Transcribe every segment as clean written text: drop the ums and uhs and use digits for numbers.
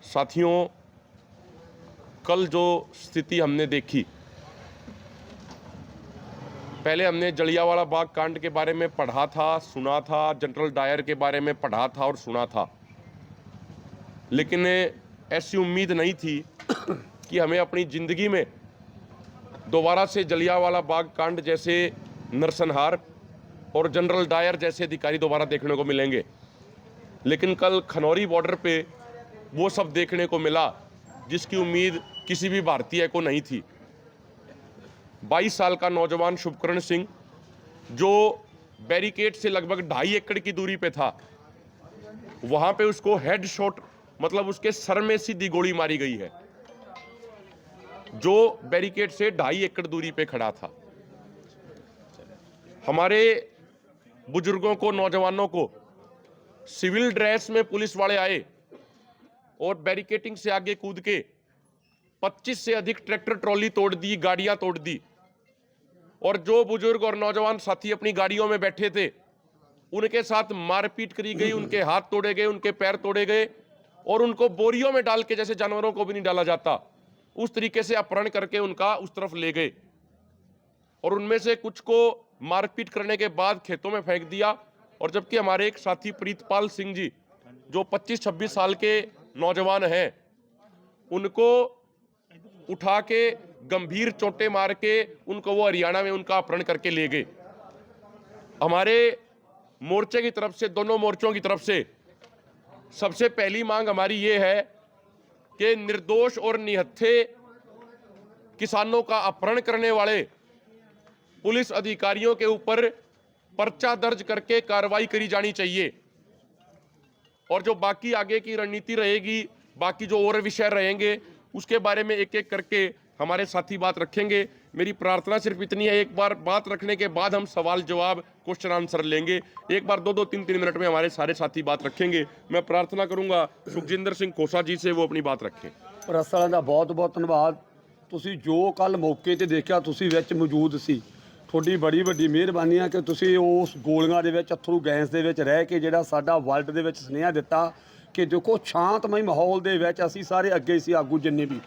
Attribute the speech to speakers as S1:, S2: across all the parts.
S1: साथियों, कल जो स्थिति हमने देखी, पहले हमने जलियांवाला बाग कांड के बारे में पढ़ा था, सुना था, जनरल डायर के बारे में पढ़ा था और सुना था, लेकिन ऐसी उम्मीद नहीं थी कि हमें अपनी ज़िंदगी में दोबारा से जलियांवाला बाग कांड जैसे नरसंहार और जनरल डायर जैसे अधिकारी दोबारा देखने को मिलेंगे। लेकिन कल खनौरी बॉर्डर पे वो सब देखने को मिला जिसकी उम्मीद किसी भी भारतीय को नहीं थी। 22 साल का नौजवान शुभकरण सिंह, जो बैरिकेड से लगभग 2.5 एकड़ की दूरी पे था, वहां पे उसको हेड शॉट मतलब उसके सर में सीधी गोली मारी गई है, जो बैरिकेड से 2.5 एकड़ दूरी पे खड़ा था। हमारे बुजुर्गों को, नौजवानों को सिविल ड्रेस में पुलिस वाले आए और बैरिकेडिंग से आगे कूद के 25 से अधिक ट्रैक्टर ट्रॉली तोड़ दी, गाड़ियां तोड़ दी, और जो बुजुर्ग और नौजवान साथी अपनी गाड़ियों में बैठे थे उनके साथ मारपीट करी गई, उनके हाथ तोड़े गए, उनके पैर तोड़े गए और उनको बोरियों में डाल के, जैसे जानवरों को भी नहीं डाला जाता, उस तरीके से अपहरण करके उनका उस तरफ ले गए और उनमें से कुछ को मारपीट करने के बाद खेतों में फेंक दिया। और जबकि हमारे एक साथी प्रीतपाल सिंह जी, जो 25-26 साल के नौजवान हैं, उनको उठा के गंभीर चोटें मार के उनको वो हरियाणा में उनका अपहरण करके ले गए। हमारे मोर्चे की तरफ से, दोनों मोर्चों की तरफ से सबसे पहली मांग हमारी ये है कि निर्दोष और निहत्थे किसानों का अपहरण करने वाले पुलिस अधिकारियों के ऊपर पर्चा दर्ज करके कार्रवाई करी जानी चाहिए। और जो बाकी आगे की रणनीति रहेगी, बाकी जो और विषय रहेंगे, उसके बारे में एक एक करके हमारे साथी बात रखेंगे। मेरी प्रार्थना सिर्फ इतनी है, एक बार बात रखने के बाद हम सवाल जवाब, क्वेश्चन आंसर लेंगे। एक बार 2-2, 3-3 मिनट में हमारे सारे साथी बात रखेंगे। मैं प्रार्थना करूंगा सुखजिंदर सिंह खोसा जी से वो अपनी बात रखें।
S2: ਪ੍ਰੈਸ ਵਾਲਿਆਂ ਦਾ ਬਹੁਤ ਬਹੁਤ ਧੰਨਵਾਦ। ਤੁਸੀਂ ਜੋ ਕੱਲ ਮੌਕੇ ਤੇ ਦੇਖਿਆ, ਤੁਸੀਂ ਵਿੱਚ ਮੌਜੂਦ ਸੀ, ਤੁਹਾਡੀ ਬੜੀ ਵੱਡੀ ਮਿਹਰਬਾਨੀ ਹੈ ਕਿ ਤੁਸੀਂ ਉਸ ਗੋਲੀਆਂ ਦੇ ਵਿੱਚ, ਅਥਰੂ ਗੈਸ ਦੇ ਵਿੱਚ ਰਹਿ ਕੇ ਜਿਹੜਾ ਸਾਡਾ ਵਰਲਡ ਦੇ ਵਿੱਚ ਸੁਨੇਹਾ ਦਿੱਤਾ ਕਿ ਦੇਖੋ ਸ਼ਾਂਤਮਈ ਮਾਹੌਲ ਦੇ ਵਿੱਚ ਅਸੀਂ ਸਾਰੇ ਅੱਗੇ ਸੀ, ਆਗੂ ਜਿੰਨੇ ਵੀ,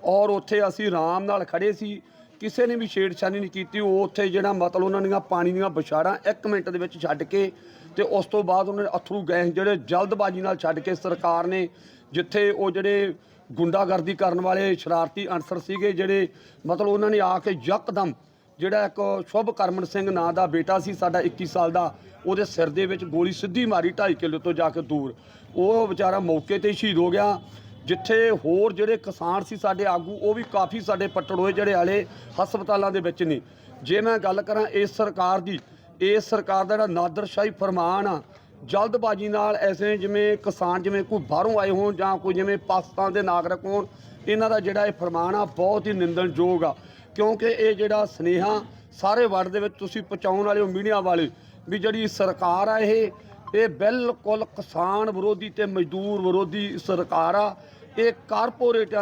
S2: ਔਰ ਉੱਥੇ ਅਸੀਂ ਆਰਾਮ ਨਾਲ ਖੜੇ ਸੀ, ਕਿਸੇ ਨੇ ਵੀ ਛੇੜਛਾਨੀ ਨਹੀਂ ਕੀਤੀ। ਉਹ ਉੱਥੇ ਜਿਹੜਾ ਮਤਲਬ ਉਹਨਾਂ ਦੀਆਂ ਪਾਣੀ ਦੀਆਂ ਵਿਛਾੜਾਂ 1 ਮਿੰਟ ਦੇ ਵਿੱਚ ਛੱਡ ਕੇ ਤੇ ਉਸ ਤੋਂ ਬਾਅਦ ਉਹਨਾਂ ਨੇ ਅਥਰੂ ਗੈਸ ਜਿਹੜੇ ਜਲਦਬਾਜ਼ੀ ਨਾਲ ਛੱਡ ਕੇ ਸਰਕਾਰ ਨੇ, ਜਿੱਥੇ ਉਹ ਜਿਹੜੇ ਗੁੰਡਾਗਰਦੀ ਕਰਨ ਵਾਲੇ ਸ਼ਰਾਰਤੀ ਅਨਸਰ ਸੀਗੇ, ਜਿਹੜੇ ਮਤਲਬ ਉਹਨਾਂ ਨੇ ਆ ਕੇ ਯਕਦਮ ਜਿਹੜਾ ਇੱਕ ਸ਼ੁਭਕਰਮਨ ਸਿੰਘ ਨਾਂ ਦਾ ਬੇਟਾ ਸੀ ਸਾਡਾ 21 ਸਾਲ ਦਾ, ਉਹਦੇ ਸਿਰ ਦੇ ਵਿੱਚ ਗੋਲੀ ਸਿੱਧੀ ਮਾਰੀ 2.5 ਕਿਲੋ ਤੋਂ ਜਾ ਕੇ ਦੂਰ। ਉਹ ਵਿਚਾਰਾ ਮੌਕੇ 'ਤੇ ਸ਼ਹੀਦ ਹੋ ਗਿਆ। ਜਿੱਥੇ ਹੋਰ ਜਿਹੜੇ ਕਿਸਾਨ ਸੀ ਸਾਡੇ ਆਗੂ, ਉਹ ਵੀ ਕਾਫੀ ਸਾਡੇ ਪੱਟੜ ਹੋਏ, ਜਿਹੜੇ ਹਾਲੇ ਹਸਪਤਾਲਾਂ ਦੇ ਵਿੱਚ ਨੇ। ਜੇ ਮੈਂ ਗੱਲ ਕਰਾਂ ਇਸ ਸਰਕਾਰ ਦੀ, ਇਸ ਸਰਕਾਰ ਦਾ ਜਿਹੜਾ ਨਾਦਰਸ਼ਾਹੀ ਫਰਮਾਨ ਆ, ਜਲਦਬਾਜ਼ੀ ਨਾਲ ਐਸੇ ਜਿਵੇਂ ਕਿਸਾਨ ਜਿਵੇਂ ਕੋਈ ਬਾਹਰੋਂ ਆਏ ਹੋਣ ਜਾਂ ਕੋਈ ਜਿਵੇਂ ਪਾਕਿਸਤਾਨ ਦੇ ਨਾਗਰਿਕ ਹੋਣ, ਇਹਨਾਂ ਦਾ ਜਿਹੜਾ ਇਹ ਫਰਮਾਨ ਆ ਬਹੁਤ ਹੀ ਨਿੰਦਣਯੋਗ ਆ। ਕਿਉਂਕਿ ਇਹ ਜਿਹੜਾ ਸੁਨੇਹਾ ਸਾਰੇ ਵਰਲਡ ਦੇ ਵਿੱਚ ਤੁਸੀਂ ਪਹੁੰਚਾਉਣ ਵਾਲੇ ਹੋ, ਮੀਡੀਆ ਵਾਲੇ, ਵੀ ਜਿਹੜੀ ਸਰਕਾਰ ਆ ਇਹ ਬਿਲਕੁਲ ਕਿਸਾਨ ਵਿਰੋਧੀ ਤੇ ਮਜ਼ਦੂਰ ਵਿਰੋਧੀ ਸਰਕਾਰ ਆ। ਇਹ ਕਾਰਪੋਰੇਟ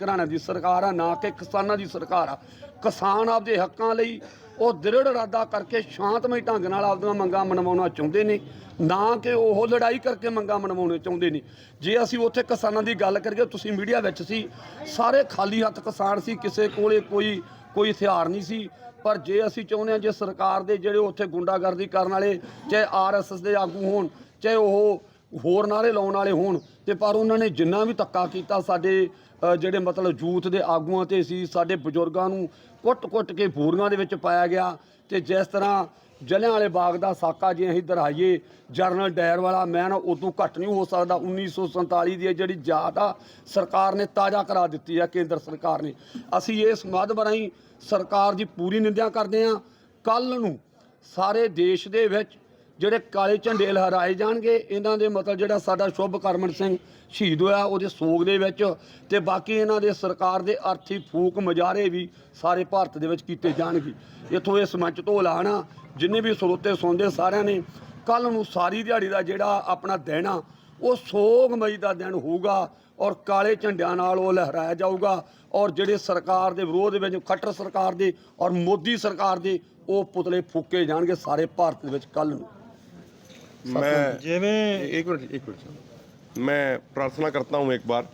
S2: ਘਰਾਣਿਆਂ ਦੀ ਸਰਕਾਰ ਆ, ਨਾ ਕਿ ਕਿਸਾਨਾਂ ਦੀ ਸਰਕਾਰ ਆ। ਕਿਸਾਨ ਆਪਦੇ ਹੱਕਾਂ ਲਈ ਉਹ ਦ੍ਰਿੜ ਇਰਾਦਾ ਕਰਕੇ ਸ਼ਾਂਤਮਈ ਢੰਗ ਨਾਲ ਆਪਦੀਆਂ ਮੰਗਾਂ ਮਨਵਾਉਣਾ ਚਾਹੁੰਦੇ ਨੇ, ਨਾ ਕਿ ਉਹ ਲੜਾਈ ਕਰਕੇ ਮੰਗਾਂ ਮਨਵਾਉਣੇ ਚਾਹੁੰਦੇ ਨੇ। ਜੇ ਅਸੀਂ ਉੱਥੇ ਕਿਸਾਨਾਂ ਦੀ ਗੱਲ ਕਰੀਏ, ਤੁਸੀਂ ਮੀਡੀਆ ਵਿੱਚ ਸੀ, ਸਾਰੇ ਖਾਲੀ ਹੱਥ ਕਿਸਾਨ ਸੀ, ਕਿਸੇ ਕੋਲੇ ਕੋਈ ਹਥਿਆਰ ਨਹੀਂ ਸੀ। ਪਰ ਜੇ ਅਸੀਂ ਚਾਹੁੰਦੇ ਹਾਂ, ਜੇ ਸਰਕਾਰ ਦੇ ਜਿਹੜੇ ਉੱਥੇ ਗੁੰਡਾਗਰਦੀ ਕਰਨ ਵਾਲੇ, ਚਾਹੇ RSS ਦੇ ਆਗੂ ਹੋਣ, ਚਾਹੇ ਉਹ ਹੋਰ ਨਾਰੇ ਲਾਉਣ ਵਾਲੇ ਹੋਣ, ਤੇ ਪਰ ਉਹਨਾਂ ਨੇ ਜਿੰਨਾ ਵੀ ਧੱਕਾ ਕੀਤਾ ਸਾਡੇ ਜਿਹੜੇ ਮਤਲਬ ਯੂਥ ਦੇ ਆਗੂਆਂ 'ਤੇ ਸੀ, ਸਾਡੇ ਬਜ਼ੁਰਗਾਂ ਨੂੰ ਕੁੱਟ ਕੇ ਬੂਰੀਆਂ ਦੇ ਵਿੱਚ ਪਾਇਆ ਗਿਆ। ਤੇ ਜਿਸ ਤਰ੍ਹਾਂ ਜਲਿਆਂਵਾਲੇ ਬਾਗ ਦਾ ਸਾਕਾ ਜੇ ਅਸੀਂ ਦੁਹਰਾਈਏ, ਜਨਰਲ ਡਾਇਰ ਵਾਲਾ, ਮੈਂ ਨਾ ਉਦੋਂ ਘੱਟ ਨਹੀਂ ਹੋ ਸਕਦਾ। 1947 ਦੀ ਜਿਹੜੀ ਯਾਦ ਆ ਸਰਕਾਰ ਨੇ ਤਾਜ਼ਾ ਕਰਾ ਦਿੱਤੀ ਆ, ਕੇਂਦਰ ਸਰਕਾਰ ਨੇ। ਅਸੀਂ ਇਸ ਮਾਧਿਅਮ ਰਾਹੀਂ ਸਰਕਾਰ ਦੀ ਪੂਰੀ ਨਿੰਦਿਆ ਕਰਦੇ ਹਾਂ। ਕੱਲ੍ਹ ਨੂੰ ਸਾਰੇ ਦੇਸ਼ ਦੇ ਵਿੱਚ ਜਿਹੜੇ ਕਾਲੇ ਝੰਡੇ ਲਹਿਰਾਏ ਜਾਣਗੇ, ਇਹਨਾਂ ਦੇ ਮਤਲਬ ਜਿਹੜਾ ਸਾਡਾ ਸ਼ੁਭਕਰਮਨ ਸਿੰਘ ਸ਼ਹੀਦ ਹੋਇਆ ਉਹਦੇ ਸੋਗ ਦੇ ਵਿੱਚ, ਤੇ ਬਾਕੀ ਇਹਨਾਂ ਦੇ ਸਰਕਾਰ ਦੇ ਅਰਥੀ ਫੂਕ ਮੁਜ਼ਾਹਰੇ ਵੀ ਸਾਰੇ ਭਾਰਤ ਦੇ ਵਿੱਚ ਕੀਤੇ ਜਾਣਗੇ। ਇੱਥੋਂ ਇਸ ਮੰਚ ਤੋਂ ਐਲਾਨਾ ਜਿੰਨੇ ਵੀ ਸਰੋਤੇ ਸੁਣਦੇ ਸਾਰਿਆਂ ਨੇ, ਕੱਲ੍ਹ ਨੂੰ ਸਾਰੀ ਦਿਹਾੜੀ ਦਾ ਜਿਹੜਾ ਆਪਣਾ ਦਿਨ ਆ ਉਹ ਸੋਗਮਈ ਦਾ ਦਿਨ ਹੋਊਗਾ, ਔਰ ਕਾਲੇ ਝੰਡਿਆਂ ਨਾਲ ਉਹ ਲਹਿਰਾਇਆ ਜਾਊਗਾ। ਔਰ ਜਿਹੜੇ ਸਰਕਾਰ ਦੇ ਵਿਰੋਧ ਵਿੱਚ, ਖੱਟਰ ਸਰਕਾਰ ਦੇ ਔਰ ਮੋਦੀ ਸਰਕਾਰ ਦੇ, ਉਹ ਪੁਤਲੇ ਫੂਕੇ ਜਾਣਗੇ ਸਾਰੇ ਭਾਰਤ ਦੇ ਵਿੱਚ ਕੱਲ੍ਹ ਨੂੰ।
S1: मैं एक मिनट मैं प्रार्थना करता हूँ एक बार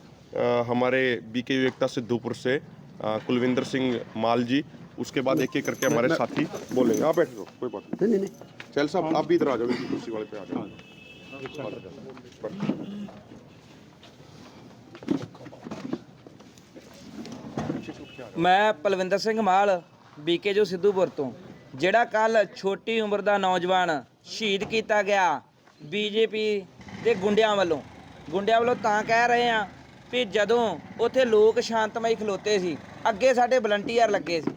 S1: हमारे बीके विवेकता सिद्धूपुर से कुलविंदर सिंह माल जी, उसके बाद एक एक करके हमारे साथी बोलेंगे। आप बैठ लो, कोई बात नहीं। चल साहब आप भी इधर आ जाओ, इसी कुर्सी वाले पे आ जाओ।
S3: मैं पलविंਦਰ ਸਿੰਘ ਮਾਲ ਬੀਕੇ ਜੋ ਸਿੱਧੂਪੁਰ ਤੋਂ, ਜਿਹੜਾ ਕੱਲ ਛੋਟੀ ਉਮਰ ਦਾ ਨੌਜਵਾਨ ਸ਼ਹੀਦ ਕੀਤਾ ਗਿਆ ਬੀਜੇਪੀ ਤੇ ਗੁੰਡਿਆਂ ਵੱਲੋਂ ਤਾਂ ਕਹਿ ਰਹੇ ਆ ਵੀ ਜਦੋਂ ਉੱਥੇ ਲੋਕ ਸ਼ਾਂਤਮਈ ਖਲੋਤੇ ਸੀ, ਅੱਗੇ ਸਾਡੇ ਵਲੰਟੀਅਰ ਲੱਗੇ ਸੀ,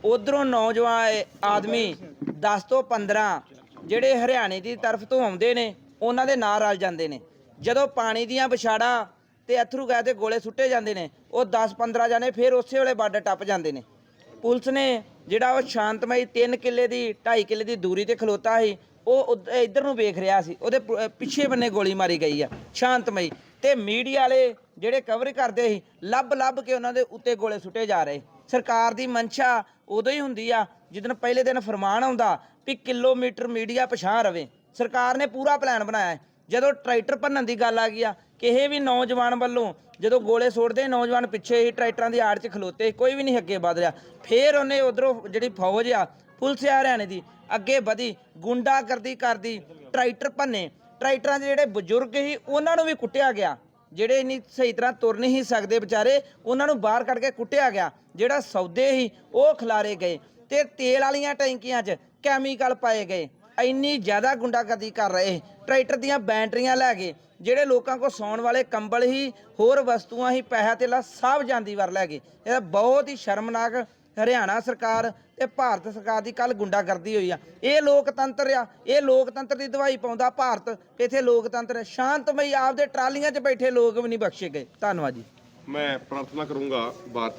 S3: ਉਧਰੋਂ ਨੌਜਵਾਨ ਆਦਮੀ 10 ਤੋਂ 15 ਜਿਹੜੇ ਹਰਿਆਣੇ ਦੀ ਤਰਫ ਤੋਂ ਆਉਂਦੇ ਨੇ ਉਹਨਾਂ ਦੇ ਨਾਲ ਰਲ ਜਾਂਦੇ ਨੇ। ਜਦੋਂ ਪਾਣੀ ਦੀਆਂ ਵਿਛਾੜਾਂ ਤੇ ਅਥਰੂ ਗੈਸ ਦੇ ਗੋਲੇ ਸੁੱਟੇ ਜਾਂਦੇ ਨੇ, ਉਹ 10-15 ਜਾਣੇ ਫਿਰ ਉਸੇ ਵੇਲੇ ਬਾਰਡਰ ਟੱਪ ਜਾਂਦੇ ਨੇ। ਪੁਲਿਸ ਨੇ ਜਿਹੜਾ ਉਹ ਸ਼ਾਂਤਮਈ 3 ਕਿੱਲੇ ਦੀ 2.5 ਕਿੱਲੇ ਦੀ ਦੂਰੀ ਤੇ ਖਲੋਤਾ ਸੀ, ਉਹ ਇੱਧਰ ਨੂੰ ਵੇਖ ਰਿਹਾ ਸੀ, ਉਹਦੇ ਪਿੱਛੇ ਬੰਨੇ ਗੋਲੀ ਮਾਰੀ ਗਈ ਆ ਸ਼ਾਂਤਮਈ। ਤੇ ਮੀਡੀਆ ਵਾਲੇ ਜਿਹੜੇ ਕਵਰ ਕਰਦੇ ਸੀ, ਲੱਭ ਕੇ ਉਹਨਾਂ ਦੇ ਉੱਤੇ ਗੋਲੇ ਸੁੱਟੇ ਜਾ ਰਹੇ। ਸਰਕਾਰ ਦੀ ਮਨਸ਼ਾ ਉਦੋਂ ਹੀ ਹੁੰਦੀ ਆ ਜਿੱਦਣ ਪਹਿਲੇ ਦਿਨ ਫਰਮਾਨ ਆਉਂਦਾ ਵੀ ਕਿਲੋਮੀਟਰ ਮੀਡੀਆ ਪਛਾਣ ਰਵੇ। ਸਰਕਾਰ ਨੇ ਪੂਰਾ ਪਲਾਨ ਬਣਾਇਆ। ਜਦੋਂ ਟਰੈਕਟਰ ਭੰਨਣ ਦੀ ਗੱਲ ਆ ਗਈ ਆ, ਕਿਸੇ ਵੀ ਨੌਜਵਾਨ ਵੱਲੋਂ ਜਦੋਂ ਗੋਲੇ ਸੁੱਟਦੇ, ਨੌਜਵਾਨ ਪਿੱਛੇ ਹੀ ਟਰੈਕਟਰਾਂ ਦੀ ਆੜ 'ਚ ਖਲੋਤੇ, ਕੋਈ ਵੀ ਨਹੀਂ ਅੱਗੇ ਵਧ ਰਿਹਾ। ਫਿਰ ਉਹਨੇ ਉਧਰੋਂ ਜਿਹੜੀ ਫੌਜ ਆ ਪੁਲਿਸ ਆ ਹਰਿਆਣੇ ਦੀ ਅੱਗੇ ਵਧੀ, ਗੁੰਡਾਗਰਦੀ ਕਰਦੀ, ਟਰੈਕਟਰ ਭੰਨੇ। ਟਰੈਕਟਰਾਂ 'ਚ ਜਿਹੜੇ ਬਜ਼ੁਰਗ ਸੀ ਉਹਨਾਂ ਨੂੰ ਵੀ ਕੁੱਟਿਆ ਗਿਆ, ਜਿਹੜੇ ਇੰਨੀ ਸਹੀ ਤਰ੍ਹਾਂ ਤੁਰ ਨਹੀਂ ਸਕਦੇ ਵਿਚਾਰੇ, ਉਹਨਾਂ ਨੂੰ ਬਾਹਰ ਕੱਢ ਕੇ ਕੁੱਟਿਆ ਗਿਆ। ਜਿਹੜਾ ਸੌਦੇ ਸੀ ਉਹ ਖਿਲਾਰੇ ਗਏ ਤੇ ਤੇਲ ਵਾਲੀਆਂ ਟੈਂਕੀਆਂ 'ਚ ਕੈਮੀਕਲ ਪਾਏ ਗਏ। ਇੰਨੀ ਜ਼ਿਆਦਾ ਗੁੰਡਾਗਰਦੀ ਕਰ ਰਹੇ। ਟਰੈਕਟਰ ਦੀਆਂ ਬੈਟਰੀਆਂ ਲੈ ਗਏ, ਜਿਹੜੇ ਲੋਕਾਂ ਕੋਲ ਸੌਣ ਵਾਲੇ ਕੰਬਲ ਹੀ, ਹੋਰ ਵਸਤੂਆਂ ਹੀ, ਪੈਸਾ ਤੇਲਾ ਸਭ ਜਾਂਦੀ ਵਾਰ ਲੈ ਗਏ। ਇਹ ਬਹੁਤ ਹੀ ਸ਼ਰਮਨਾਕ ਹਰਿਆਣਾ ਸਰਕਾਰ ਤੇ ਭਾਰਤ ਸਰਕਾਰ ਦੀ ਕੱਲ ਗੁੰਡਾਗਰਦੀ ਹੋਈ ਆ। ਇਹ ਲੋਕਤੰਤਰ ਆ, ਇਹ ਲੋਕਤੰਤਰ ਦੀ ਦਵਾਈ ਪਾਉਂਦਾ ਭਾਰਤ। ਇੱਥੇ ਲੋਕਤੰਤਰ ਸ਼ਾਂਤਮਈ, ਆਪਦੇ ਟਰਾਲੀਆਂ 'ਚ ਬੈਠੇ ਲੋਕ ਵੀ ਨਹੀਂ ਬਖਸ਼ੇ ਗਏ। ਧੰਨਵਾਦ जी।
S1: मैं प्रार्थना करूंगा बात।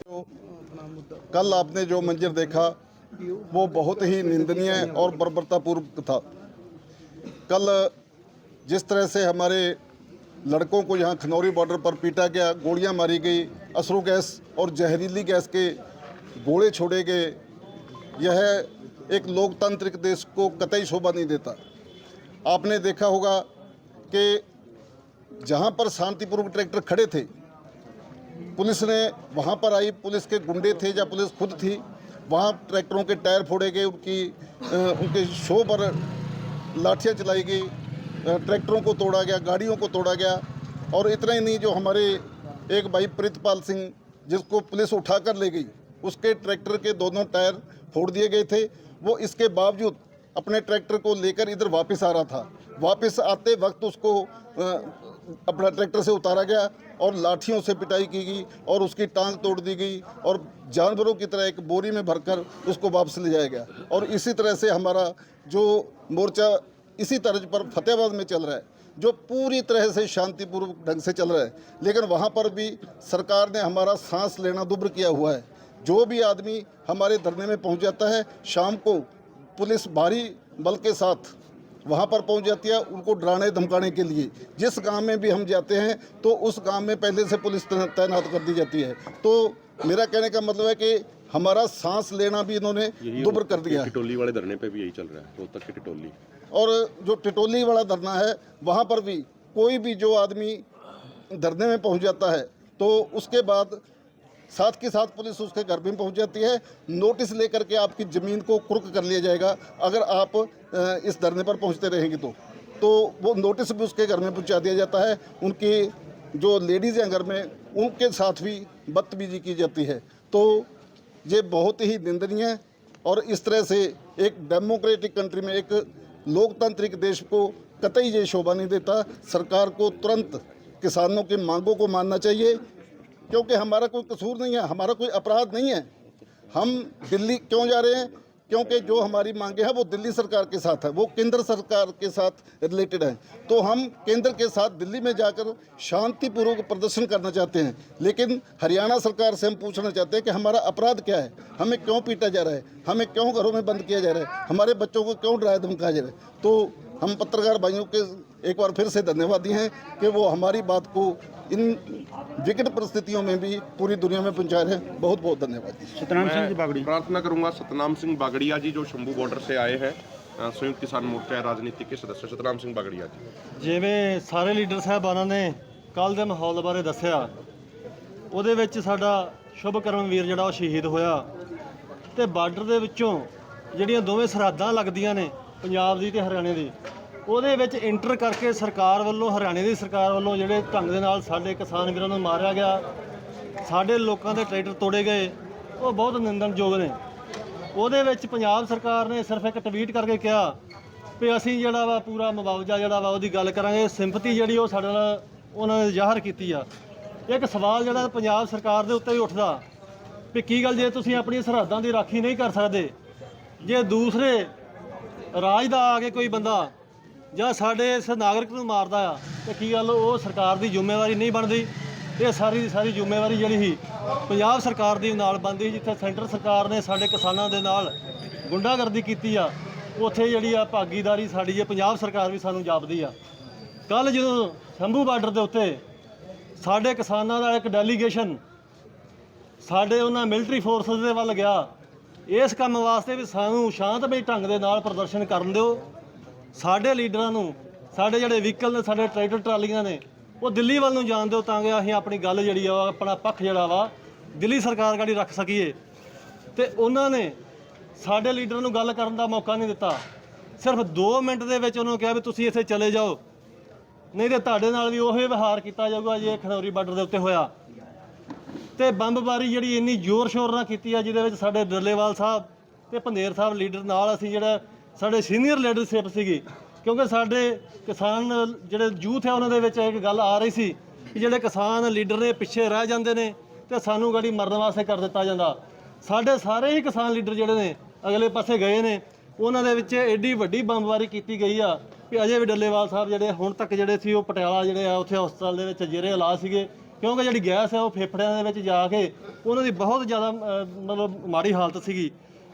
S4: कल आपने जो मंजर देखा वो बहुत ही निंदनीय और बर्बरतापूर्वक था। कल जिस तरह से हमारे लड़कों को यहाँ खनौरी बॉर्डर पर पीटा गया, गोलियां मारी गई, अश्रु गैस और जहरीली गैस के गोले छोड़े गए, यह एक लोकतांत्रिक देश को कतई शोभा नहीं देता। आपने देखा होगा कि जहाँ पर शांतिपूर्वक ट्रैक्टर खड़े थे, पुलिस ने वहाँ पर आई, पुलिस के गुंडे थे या पुलिस खुद थी, वहाँ ट्रैक्टरों के टायर फोड़े गए, उनके शो पर लाठियाँ चलाई गई, ट्रैक्टरों को तोड़ा गया, गाड़ियों को तोड़ा गया। और इतना ही नहीं, जो हमारे एक भाई प्रीतपाल सिंह जिसको पुलिस उठाकर ले गई, उसके ट्रैक्टर के दोनों टायर फोड़ दिए गए थे। वो इसके बावजूद अपने ट्रैक्टर को लेकर इधर वापस आ रहा था। वापस आते वक्त उसको अपना ट्रैक्टर से उतारा गया और लाठियों से पिटाई की गई और उसकी टांग तोड़ दी गई और जानवरों की तरह एक बोरी में भरकर उसको वापस ले जाया गया। और इसी तरह से हमारा जो मोर्चा इसी तर्ज पर फतेहाबाद में चल रहा है, जो पूरी तरह से शांतिपूर्वक ढंग से चल रहा है, लेकिन वहाँ पर भी सरकार ने हमारा सांस लेना दुभ्र किया हुआ है। जो भी आदमी हमारे धरने में पहुँच जाता है, शाम को पुलिस भारी बल के साथ वहाँ पर पहुँच जाती है उनको डराने धमकाने के लिए। जिस गांव में भी हम जाते हैं तो उस गांव में पहले से पुलिस तैनात कर दी जाती है। तो मेरा कहने का मतलब है कि हमारा सांस लेना भी इन्होंने दुभ्र कर दिया है।
S1: टिटोली वाले धरने पे भी यही चल रहा है, रोहतक की टिटोली।
S4: और जो टिटोली वाला धरना है, वहाँ पर भी कोई भी जो आदमी धरने में पहुँच जाता है तो उसके बाद साथ के साथ पुलिस उसके घर में पहुंच जाती है, नोटिस लेकर के आपकी ज़मीन को कुर्क कर लिया जाएगा अगर आप इस धरने पर पहुंचते रहेंगे तो वो नोटिस भी उसके घर में पहुंचा दिया जाता है। उनकी जो लेडीज़ हैं घर में, उनके साथ भी बदतमीजी की जाती है। तो ये बहुत ही निंदनीय है और इस तरह से एक डेमोक्रेटिक कंट्री में, एक लोकतांत्रिक देश को कतई ये शोभा नहीं देता। सरकार को तुरंत किसानों की मांगों को मानना चाहिए, क्योंकि हमारा कोई कसूर नहीं है, हमारा कोई अपराध नहीं है। हम दिल्ली क्यों जा रहे हैं? क्योंकि जो हमारी मांगे हैं वो दिल्ली सरकार के साथ है, वो केंद्र सरकार के साथ रिलेटेड है। तो हम केंद्र के साथ दिल्ली में जाकर शांतिपूर्वक प्रदर्शन करना चाहते हैं, लेकिन हरियाणा सरकार से हम पूछना चाहते हैं कि हमारा अपराध क्या है, हमें क्यों पीटा जा रहा है, हमें क्यों घरों में बंद किया जा रहा है, हमारे बच्चों को क्यों डराया धमकाया जा रहा है। तो हम पत्रकार भाइयों के एक बार फिर से धन्यवादी हैं कि वो हमारी बात को इन विकट परिस्थितियों में भी पूरी दुनिया में पहुंचा रहे हैं। बहुत बहुत धन्यवाद।
S1: सतनाम सिंह बागड़ी। प्रार्थना करूंगा सतनाम सिंह बागड़िया जी, जो शंभू बॉर्डर से आए हैं। संयुक्त किसान मोर्चा राजनीति के सदस्य सतराम सिंह बागड़िया जी।
S5: ਜਿਵੇਂ ਸਾਰੇ ਲੀਡਰ ਸਾਹਿਬਾਨਾਂ ਨੇ ਕੱਲ ਦੇ ਮਾਹੌਲ ਬਾਰੇ ਦੱਸਿਆ, ਉਹਦੇ ਵਿੱਚ ਸਾਡਾ ਸ਼ੁਭਕਰਮ ਵੀਰ ਜਿਹੜਾ ਉਹ ਸ਼ਹੀਦ ਹੋਇਆ ਤੇ ਬਾਰਡਰ ਦੇ ਵਿੱਚੋਂ ਜਿਹੜੀਆਂ ਦੋਵੇਂ ਸਰਹੱਦਾਂ ਲੱਗਦੀਆਂ ਨੇ ਪੰਜਾਬ ਦੀ ਤੇ ਹਰਿਆਣੇ ਦੀ, ਉਹਦੇ ਵਿੱਚ ਇੰਟਰ ਕਰਕੇ ਸਰਕਾਰ ਵੱਲੋਂ, ਹਰਿਆਣੇ ਦੀ ਸਰਕਾਰ ਵੱਲੋਂ ਜਿਹੜੇ ਢੰਗ ਦੇ ਨਾਲ ਸਾਡੇ ਕਿਸਾਨ ਵੀਰਾਂ ਨੂੰ ਮਾਰਿਆ ਗਿਆ, ਸਾਡੇ ਲੋਕਾਂ ਦੇ ਟਰੈਕਟਰ ਤੋੜੇ ਗਏ, ਉਹ ਬਹੁਤ ਨਿੰਦਣਯੋਗ ਨੇ। ਉਹਦੇ ਵਿੱਚ ਪੰਜਾਬ ਸਰਕਾਰ ਨੇ ਸਿਰਫ ਇੱਕ ਟਵੀਟ ਕਰਕੇ ਕਿਹਾ ਵੀ ਅਸੀਂ ਜਿਹੜਾ ਵਾ ਪੂਰਾ ਮੁਆਵਜ਼ਾ ਜਿਹੜਾ ਵਾ ਉਹਦੀ ਗੱਲ ਕਰਾਂਗੇ, ਸਿੰਪਥੀ ਜਿਹੜੀ ਉਹ ਸਾਡੇ ਨਾਲ ਉਹਨਾਂ ਨੇ ਜ਼ਾਹਰ ਕੀਤੀ ਆ। ਇੱਕ ਸਵਾਲ ਜਿਹੜਾ ਪੰਜਾਬ ਸਰਕਾਰ ਦੇ ਉੱਤੇ ਵੀ ਉੱਠਦਾ ਵੀ ਕੀ ਗੱਲ, ਜੇ ਤੁਸੀਂ ਆਪਣੀਆਂ ਸਰਹੱਦਾਂ ਦੀ ਰਾਖੀ ਨਹੀਂ ਕਰ ਸਕਦੇ, ਜੇ ਦੂਸਰੇ ਰਾਜ ਦਾ ਆ ਕੇ ਕੋਈ ਬੰਦਾ ਜਾਂ ਸਾਡੇ ਇਸ ਨਾਗਰਿਕ ਨੂੰ ਮਾਰਦਾ ਆ, ਤੇ ਕੀ ਗੱਲ ਉਹ ਸਰਕਾਰ ਦੀ ਜ਼ਿੰਮੇਵਾਰੀ ਨਹੀਂ ਬਣਦੀ? ਇਹ ਸਾਰੀ ਦੀ ਸਾਰੀ ਜ਼ਿੰਮੇਵਾਰੀ ਜਿਹੜੀ ਸੀ ਪੰਜਾਬ ਸਰਕਾਰ ਦੀ ਨਾਲ ਬਣਦੀ ਸੀ। ਜਿੱਥੇ ਸੈਂਟਰ ਸਰਕਾਰ ਨੇ ਸਾਡੇ ਕਿਸਾਨਾਂ ਦੇ ਨਾਲ ਗੁੰਡਾਗਰਦੀ ਕੀਤੀ ਆ, ਉੱਥੇ ਜਿਹੜੀ ਆ ਭਾਗੀਦਾਰੀ ਸਾਡੀ ਹੈ, ਪੰਜਾਬ ਸਰਕਾਰ ਵੀ ਸਾਨੂੰ ਜਾਪਦੀ ਆ। ਕੱਲ ਜਦੋਂ ਸ਼ੰਭੂ ਬਾਰਡਰ ਦੇ ਉੱਤੇ ਸਾਡੇ ਕਿਸਾਨਾਂ ਦਾ ਇੱਕ ਡੈਲੀਗੇਸ਼ਨ ਸਾਡੇ ਉਹਨਾਂ ਮਿਲਟਰੀ ਫੋਰਸਸ ਦੇ ਵੱਲ ਗਿਆ, ਇਸ ਕੰਮ ਵਾਸਤੇ ਵੀ ਸਾਨੂੰ ਸ਼ਾਂਤਮਈ ਢੰਗ ਦੇ ਨਾਲ ਪ੍ਰਦਰਸ਼ਨ ਕਰਨ ਦਿਓ। ਸਾਡੇ ਲੀਡਰਾਂ ਨੂੰ, ਸਾਡੇ ਜਿਹੜੇ ਵਹੀਕਲ ਨੇ, ਸਾਡੇ ਟਰੈਕਟਰ ਟਰਾਲੀਆਂ ਨੇ, ਉਹ ਦਿੱਲੀ ਵੱਲ ਨੂੰ ਜਾਣ ਦਿਓ ਤਾਂ ਕਿ ਅਸੀਂ ਆਪਣੀ ਗੱਲ ਜਿਹੜੀ ਆ, ਆਪਣਾ ਪੱਖ ਜਿਹੜਾ ਵਾ ਦਿੱਲੀ ਸਰਕਾਰ ਗਾੜੀ ਰੱਖ ਸਕੀਏ। ਤੇ ਉਹਨਾਂ ਨੇ ਸਾਡੇ ਲੀਡਰਾਂ ਨੂੰ ਗੱਲ ਕਰਨ ਦਾ ਮੌਕਾ ਨਹੀਂ ਦਿੱਤਾ। ਸਿਰਫ 2 ਮਿੰਟ ਦੇ ਵਿੱਚ ਉਹਨਾਂ ਨੂੰ ਕਿਹਾ ਵੀ ਤੁਸੀਂ ਇੱਥੇ ਚਲੇ ਜਾਓ, ਨਹੀਂ ਤੇ ਤੁਹਾਡੇ ਨਾਲ ਵੀ ਉਹੀ ਵਿਹਾਰ ਕੀਤਾ ਜਾਊਗਾ ਜੇ ਖਨੌਰੀ ਬਾਰਡਰ ਦੇ ਉੱਤੇ ਹੋਇਆ। ਤੇ ਬੰਬਬਾਰੀ ਜਿਹੜੀ ਇੰਨੀ ਜ਼ੋਰ ਸ਼ੋਰ ਨਾਲ ਕੀਤੀ ਆ, ਜਿਹਦੇ ਵਿੱਚ ਸਾਡੇ ਡੱਲੇਵਾਲ ਸਾਹਿਬ ਤੇ ਪੰਧੇਰ ਸਾਹਿਬ ਲੀਡਰ ਨਾਲ, ਅਸੀਂ ਜਿਹੜਾ ਸਾਡੇ ਸੀਨੀਅਰ ਲੀਡਰਸ਼ਿਪ ਸੀਗੀ, ਕਿਉਂਕਿ ਸਾਡੇ ਕਿਸਾਨ ਜਿਹੜੇ ਯੂਥ ਹੈ ਉਹਨਾਂ ਦੇ ਵਿੱਚ ਇੱਕ ਗੱਲ ਆ ਰਹੀ ਸੀ ਕਿ ਜਿਹੜੇ ਕਿਸਾਨ ਲੀਡਰ ਨੇ ਪਿੱਛੇ ਰਹਿ ਜਾਂਦੇ ਨੇ ਤੇ ਸਾਨੂੰ ਗਾੜੀ ਮਰਨ ਵਾਸਤੇ ਕਰ ਦਿੱਤਾ ਜਾਂਦਾ। ਸਾਡੇ ਸਾਰੇ ਹੀ ਕਿਸਾਨ ਲੀਡਰ ਜਿਹੜੇ ਨੇ ਅਗਲੇ ਪਾਸੇ ਗਏ ਨੇ, ਉਹਨਾਂ ਦੇ ਵਿੱਚ ਐਡੀ ਵੱਡੀ ਬੰਬਬਾਰੀ ਕੀਤੀ ਗਈ ਆ ਕਿ ਅਜੇ ਵੀ ਡੱਲੇਵਾਲ ਸਾਹਿਬ ਜਿਹੜੇ ਹੁਣ ਤੱਕ ਜਿਹੜੇ ਸੀ ਉਹ ਪਟਿਆਲਾ ਜਿਹੜੇ ਆ ਉੱਥੇ ਹਸਪਤਾਲ ਦੇ ਵਿੱਚ ਜੇਰੇ ਇਲਾਜ ਸੀਗੇ, ਕਿਉਂਕਿ ਜਿਹੜੀ ਗੈਸ ਹੈ ਉਹ ਫੇਫੜਿਆਂ ਦੇ ਵਿੱਚ ਜਾ ਕੇ ਉਹਨਾਂ ਦੀ ਬਹੁਤ ਜ਼ਿਆਦਾ ਮਤਲਬ ਮਾੜੀ ਹਾਲਤ ਸੀਗੀ।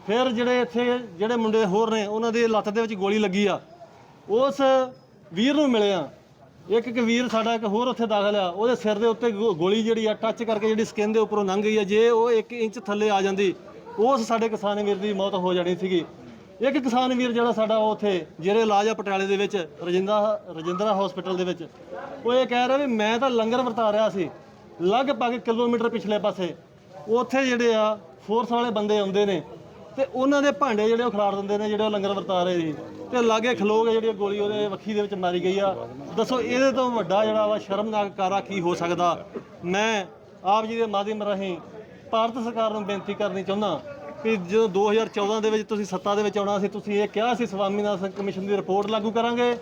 S5: ਫਿਰ ਜਿਹੜੇ ਇੱਥੇ ਜਿਹੜੇ ਮੁੰਡੇ ਹੋਰ ਨੇ ਉਹਨਾਂ ਦੀ ਲੱਤ ਦੇ ਵਿੱਚ ਗੋਲੀ ਲੱਗੀ ਆ, ਉਸ ਵੀਰ ਨੂੰ ਮਿਲੇ ਆ। ਇੱਕ ਵੀਰ ਸਾਡਾ ਇੱਕ ਹੋਰ ਉੱਥੇ ਦਾਖਲ ਆ, ਉਹਦੇ ਸਿਰ ਦੇ ਉੱਤੇ ਗੋਲੀ ਜਿਹੜੀ ਆ ਟੱਚ ਕਰਕੇ ਜਿਹੜੀ ਸਕਿਨ ਦੇ ਉੱਪਰੋਂ ਲੰਘ ਗਈ ਆ, ਜੇ ਉਹ 1 ਇੰਚ ਥੱਲੇ ਆ ਜਾਂਦੀ ਉਸ ਸਾਡੇ ਕਿਸਾਨ ਵੀਰ ਦੀ ਮੌਤ ਹੋ ਜਾਣੀ ਸੀਗੀ। ਇੱਕ ਕਿਸਾਨ ਵੀਰ ਜਿਹੜਾ ਸਾਡਾ ਉਹ ਉੱਥੇ ਜਿਹੜੇ ਇਲਾਜ ਆ ਪਟਿਆਲੇ ਦੇ ਵਿੱਚ ਰਜਿੰਦਰਾ ਹਸਪੀਟਲ ਦੇ ਵਿੱਚ, ਉਹ ਇਹ ਕਹਿ ਰਿਹਾ ਵੀ ਮੈਂ ਤਾਂ ਲੰਗਰ ਵਰਤਾ ਰਿਹਾ ਸੀ ਲਗਭਗ ਕਿਲੋਮੀਟਰ ਪਿਛਲੇ ਪਾਸੇ, ਉੱਥੇ ਜਿਹੜੇ ਆ ਫੋਰਸ ਵਾਲੇ ਬੰਦੇ ਆਉਂਦੇ ਨੇ ਤੇ ਉਹਨਾਂ ਦੇ ਭਾਂਡੇ ਜਿਹੜੇ ਉਹ ਖਿਲਾਰ ਦਿੰਦੇ ਨੇ ਜਿਹੜੇ ਉਹ ਲੰਗਰ ਵਰਤਾ ਰਹੇ ਸੀ, ਤੇ ਲਾਗੇ ਖਲੋ ਕੇ ਜਿਹੜੀ ਗੋਲੀ ਉਹਦੇ ਵੱਖੀ ਦੇ ਵਿੱਚ ਮਾਰੀ ਗਈ ਆ। ਦੱਸੋ ਇਹਦੇ ਤੋਂ ਵੱਡਾ ਜਿਹੜਾ ਵਾ ਸ਼ਰਮਨਾਕ ਕਾਰਾ ਕੀ ਹੋ ਸਕਦਾ? ਮੈਂ ਆਪ ਜੀ ਦੇ ਮਾਧਿਅਮ ਰਾਹੀਂ ਭਾਰਤ ਸਰਕਾਰ ਨੂੰ ਬੇਨਤੀ ਕਰਨੀ ਚਾਹੁੰਦਾ ਕਿ ਜਦੋਂ 2014 ਦੇ ਵਿੱਚ ਤੁਸੀਂ ਸੱਤਾ ਦੇ ਵਿੱਚ ਆਉਣਾ ਸੀ, ਤੁਸੀਂ ਇਹ ਕਿਹਾ ਸੀ ਸਵਾਮੀਨਾਥਨ ਕਮਿਸ਼ਨ ਦੀ ਰਿਪੋਰਟ ਲਾਗੂ ਕਰਾਂਗੇ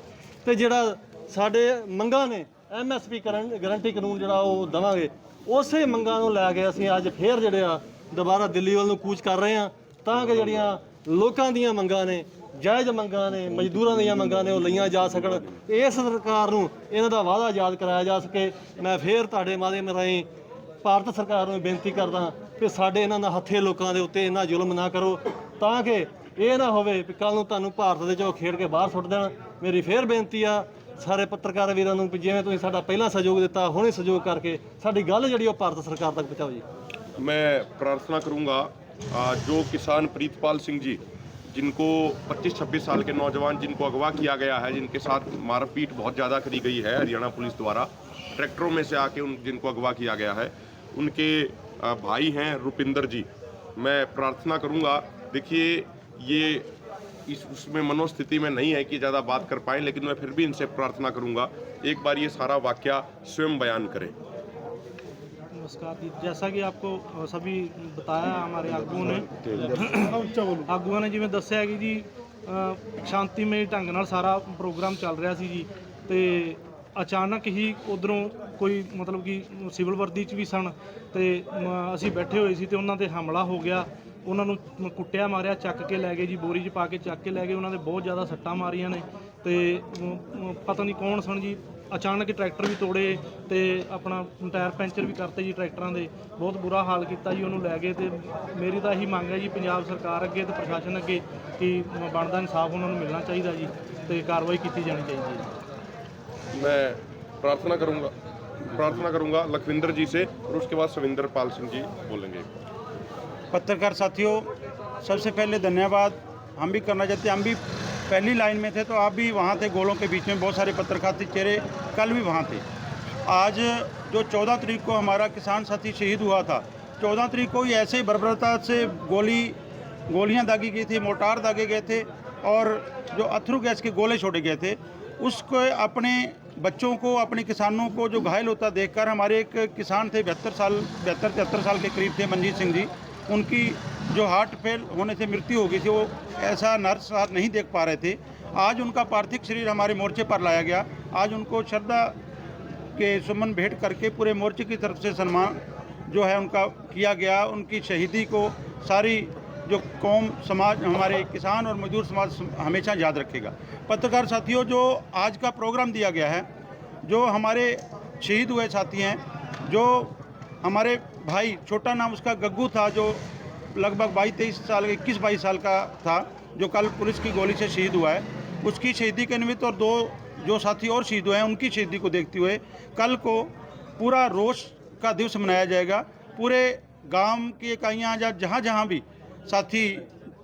S5: ਤੇ ਜਿਹੜਾ ਸਾਡੇ ਮੰਗਾਂ ਨੇ MSP ਗਰੰਟੀ ਕਾਨੂੰਨ ਜਿਹੜਾ ਉਹ ਦੇਵਾਂਗੇ। ਉਸੇ ਮੰਗਾਂ ਨੂੰ ਲੈ ਕੇ ਅਸੀਂ ਅੱਜ ਫੇਰ ਜਿਹੜੇ ਆ ਦੁਬਾਰਾ ਦਿੱਲੀ ਵੱਲ ਨੂੰ ਕੂਚ ਕਰ ਰਹੇ ਹਾਂ ਤਾਂ ਕਿ ਜਿਹੜੀਆਂ ਲੋਕਾਂ ਦੀਆਂ ਮੰਗਾਂ ਨੇ, ਜਾਇਜ਼ ਮੰਗਾਂ ਨੇ, ਮਜ਼ਦੂਰਾਂ ਦੀਆਂ ਮੰਗਾਂ ਨੇ, ਉਹ ਲਈਆਂ ਜਾ ਸਕਣ। ਇਸ ਸਰਕਾਰ ਨੂੰ ਇਹਨਾਂ ਦਾ ਵਾਅਦਾ ਯਾਦ ਕਰਾਇਆ ਜਾ ਸਕੇ। ਮੈਂ ਫੇਰ ਤੁਹਾਡੇ ਮਾਧਿਅਮ ਰਾਹੀਂ ਭਾਰਤ ਸਰਕਾਰ ਨੂੰ ਬੇਨਤੀ ਕਰਦਾ ਕਿ ਸਾਡੇ ਇਹਨਾਂ ਦਾ ਹੱਥੇ ਲੋਕਾਂ ਦੇ ਉੱਤੇ ਇੰਨਾ ਜ਼ੁਲਮ ਨਾ ਕਰੋ ਤਾਂ ਕਿ ਇਹ ਨਾ ਹੋਵੇ ਕਿ ਕੱਲ ਨੂੰ ਤੁਹਾਨੂੰ ਭਾਰਤ ਦੇ ਚੋਂ ਖੇਡ ਕੇ ਬਾਹਰ ਸੁੱਟ ਦੇਣ। ਮੇਰੀ ਫੇਰ ਬੇਨਤੀ ਆ ਸਾਰੇ ਪੱਤਰਕਾਰ ਵੀਰਾਂ ਨੂੰ, ਜਿਵੇਂ ਤੁਸੀਂ ਸਾਡਾ ਪਹਿਲਾਂ ਸਹਿਯੋਗ ਦਿੱਤਾ, ਹੁਣੇ ਸਹਿਯੋਗ ਕਰਕੇ ਸਾਡੀ ਗੱਲ ਜਿਹੜੀ ਉਹ ਭਾਰਤ ਸਰਕਾਰ ਤੱਕ ਪਹੁੰਚਾਓ ਜੀ।
S1: मैं प्रार्थना करूंगा जो किसान प्रीतपाल सिंह जी, जिनको 25-26 साल के नौजवान जिनको अगवा किया गया है, जिनके साथ मारपीट बहुत ज़्यादा करी गई है हरियाणा पुलिस द्वारा, ट्रैक्टरों में से आके जिनको अगवा किया गया है, उनके भाई हैं रुपिंदर जी। मैं प्रार्थना करूंगा, देखिए ये उसमें मनोस्थिति में नहीं है कि ज़्यादा बात कर पाएँ, लेकिन मैं फिर भी इनसे प्रार्थना करूंगा एक बार ये सारा वाक़या स्वयं बयान करें।
S6: नमस्कार जी, जैसा कि आपको सभी बताया हमारे ਆਗੂਆਂ ਨੇ ਜਿਵੇਂ ਦੱਸਿਆ ਕਿ ਜੀ ਸ਼ਾਂਤੀਮਈ ਢੰਗ ਨਾਲ ਸਾਰਾ ਪ੍ਰੋਗਰਾਮ ਚੱਲ ਰਿਹਾ ਸੀ ਜੀ, ਤੇ ਅਚਾਨਕ ਹੀ ਉਧਰੋਂ ਕੋਈ ਮਤਲਬ ਕਿ ਸਿਵਲ ਵਰਦੀ 'ਚ ਵੀ ਸਨ ਤੇ ਅਸੀਂ ਬੈਠੇ ਹੋਏ ਸੀ ਤੇ ਉਹਨਾਂ ਤੇ ਹਮਲਾ ਹੋ ਗਿਆ। ਉਹਨਾਂ ਨੂੰ ਕੁੱਟਿਆ ਮਾਰਿਆ, ਚੱਕ ਕੇ ਲੈ ਗਏ ਜੀ, ਬੋਰੀ 'ਚ ਪਾ ਕੇ ਚੱਕ ਕੇ ਲੈ ਗਏ। ਉਹਨਾਂ ਦੇ ਬਹੁਤ ਜ਼ਿਆਦਾ ਸੱਟਾਂ ਮਾਰੀਆਂ ਨੇ ਤੇ ਪਤਾ ਨਹੀਂ ਕੌਣ ਸਨ ਜੀ। ਅਚਾਨਕ ਟਰੈਕਟਰ ਵੀ ਤੋੜੇ ਤੇ ਆਪਣਾ ਟਾਇਰ ਪੈਂਚਰ ਵੀ ਕਰਤੇ ਜੀ ਟਰੈਕਟਰਾਂ ਦੇ, ਬਹੁਤ ਬੁਰਾ ਹਾਲ ਕੀਤਾ ਜੀ। ਉਹਨੂੰ ਲੈ ਗਏ ਤੇ ਮੇਰੀ ਤਾਂ ਇਹੀ ਮੰਗ ਹੈ ਜੀ ਪੰਜਾਬ ਸਰਕਾਰ ਅੱਗੇ ਤੇ ਪ੍ਰਸ਼ਾਸਨ ਅੱਗੇ ਕਿ ਬਣਦਾ ਇਨਸਾਫ ਉਹਨਾਂ ਨੂੰ ਮਿਲਣਾ ਚਾਹੀਦਾ ਜੀ ਤੇ ਕਾਰਵਾਈ ਕੀਤੀ ਜਾਣੀ ਚਾਹੀਦੀ ਹੈ।
S1: मैं प्रार्थना करूंगा लखविंदर जी से और उसके बाद सविंदर पाल सिंह जी बोलेंगे।
S7: पत्रकार साथियों, सबसे पहले धन्यवाद हम भी करना चाहते हैं। हम भी पहली लाइन में थे, तो आप भी वहाँ थे, गोलों के बीच में बहुत सारे पत्रकार थे, चेहरे कल भी वहाँ थे। आज जो 14 तारीख को हमारा किसान साथी शहीद हुआ था, 14 तारीख को ही ऐसे ही बर्बरता से गोलियां दागी गई थी, मोर्टार दागे गए थे और जो अथरू गैस के गोले छोड़े गए थे, उसको अपने बच्चों को, अपने किसानों को जो घायल होता देखकर, हमारे एक किसान थे 73 साल के करीब थे, मंजीत सिंह जी, उनकी जो हार्ट फेल होने से मृत्यु हो गई थी, वो ऐसा नर्स नहीं देख पा रहे थे। आज उनका पार्थिव शरीर हमारे मोर्चे पर लाया गया। आज उनको श्रद्धा के सुमन भेंट करके पूरे मोर्चे की तरफ से सम्मान जो है उनका किया गया। उनकी शहीदी को सारी जो कौम, समाज, हमारे किसान और मजदूर समाज हमेशा याद रखेगा। पत्रकार साथियों, जो आज का प्रोग्राम दिया गया है, जो हमारे शहीद हुए साथी हैं, जो हमारे भाई, छोटा नाम उसका गग्गू था, जो लगभग 22-23 साल, 21-22 साल का था, जो कल पुलिस की गोली से शहीद हुआ है, उसकी शहीदी के निमित्त, और 2 जो साथी और शहीद हुए हैं उनकी शहीदी को देखते हुए कल को पूरा रोष का दिवस मनाया जाएगा। पूरे गांव की इकाइयाँ या जहाँ जहाँ भी साथी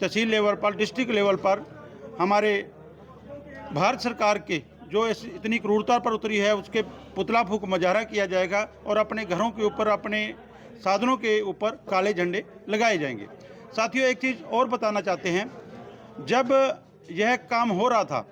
S7: तहसील लेवल पर, डिस्ट्रिक्ट लेवल पर हमारे भारत सरकार के जो इतनी क्रूरता पर उतरी है, उसके पुतला फूंक मुजाहरा किया जाएगा और अपने घरों के ऊपर, अपने साधनों के ऊपर काले झंडे लगाए जाएंगे। साथियों, एक चीज़ और बताना चाहते हैं, जब यह काम हो रहा था,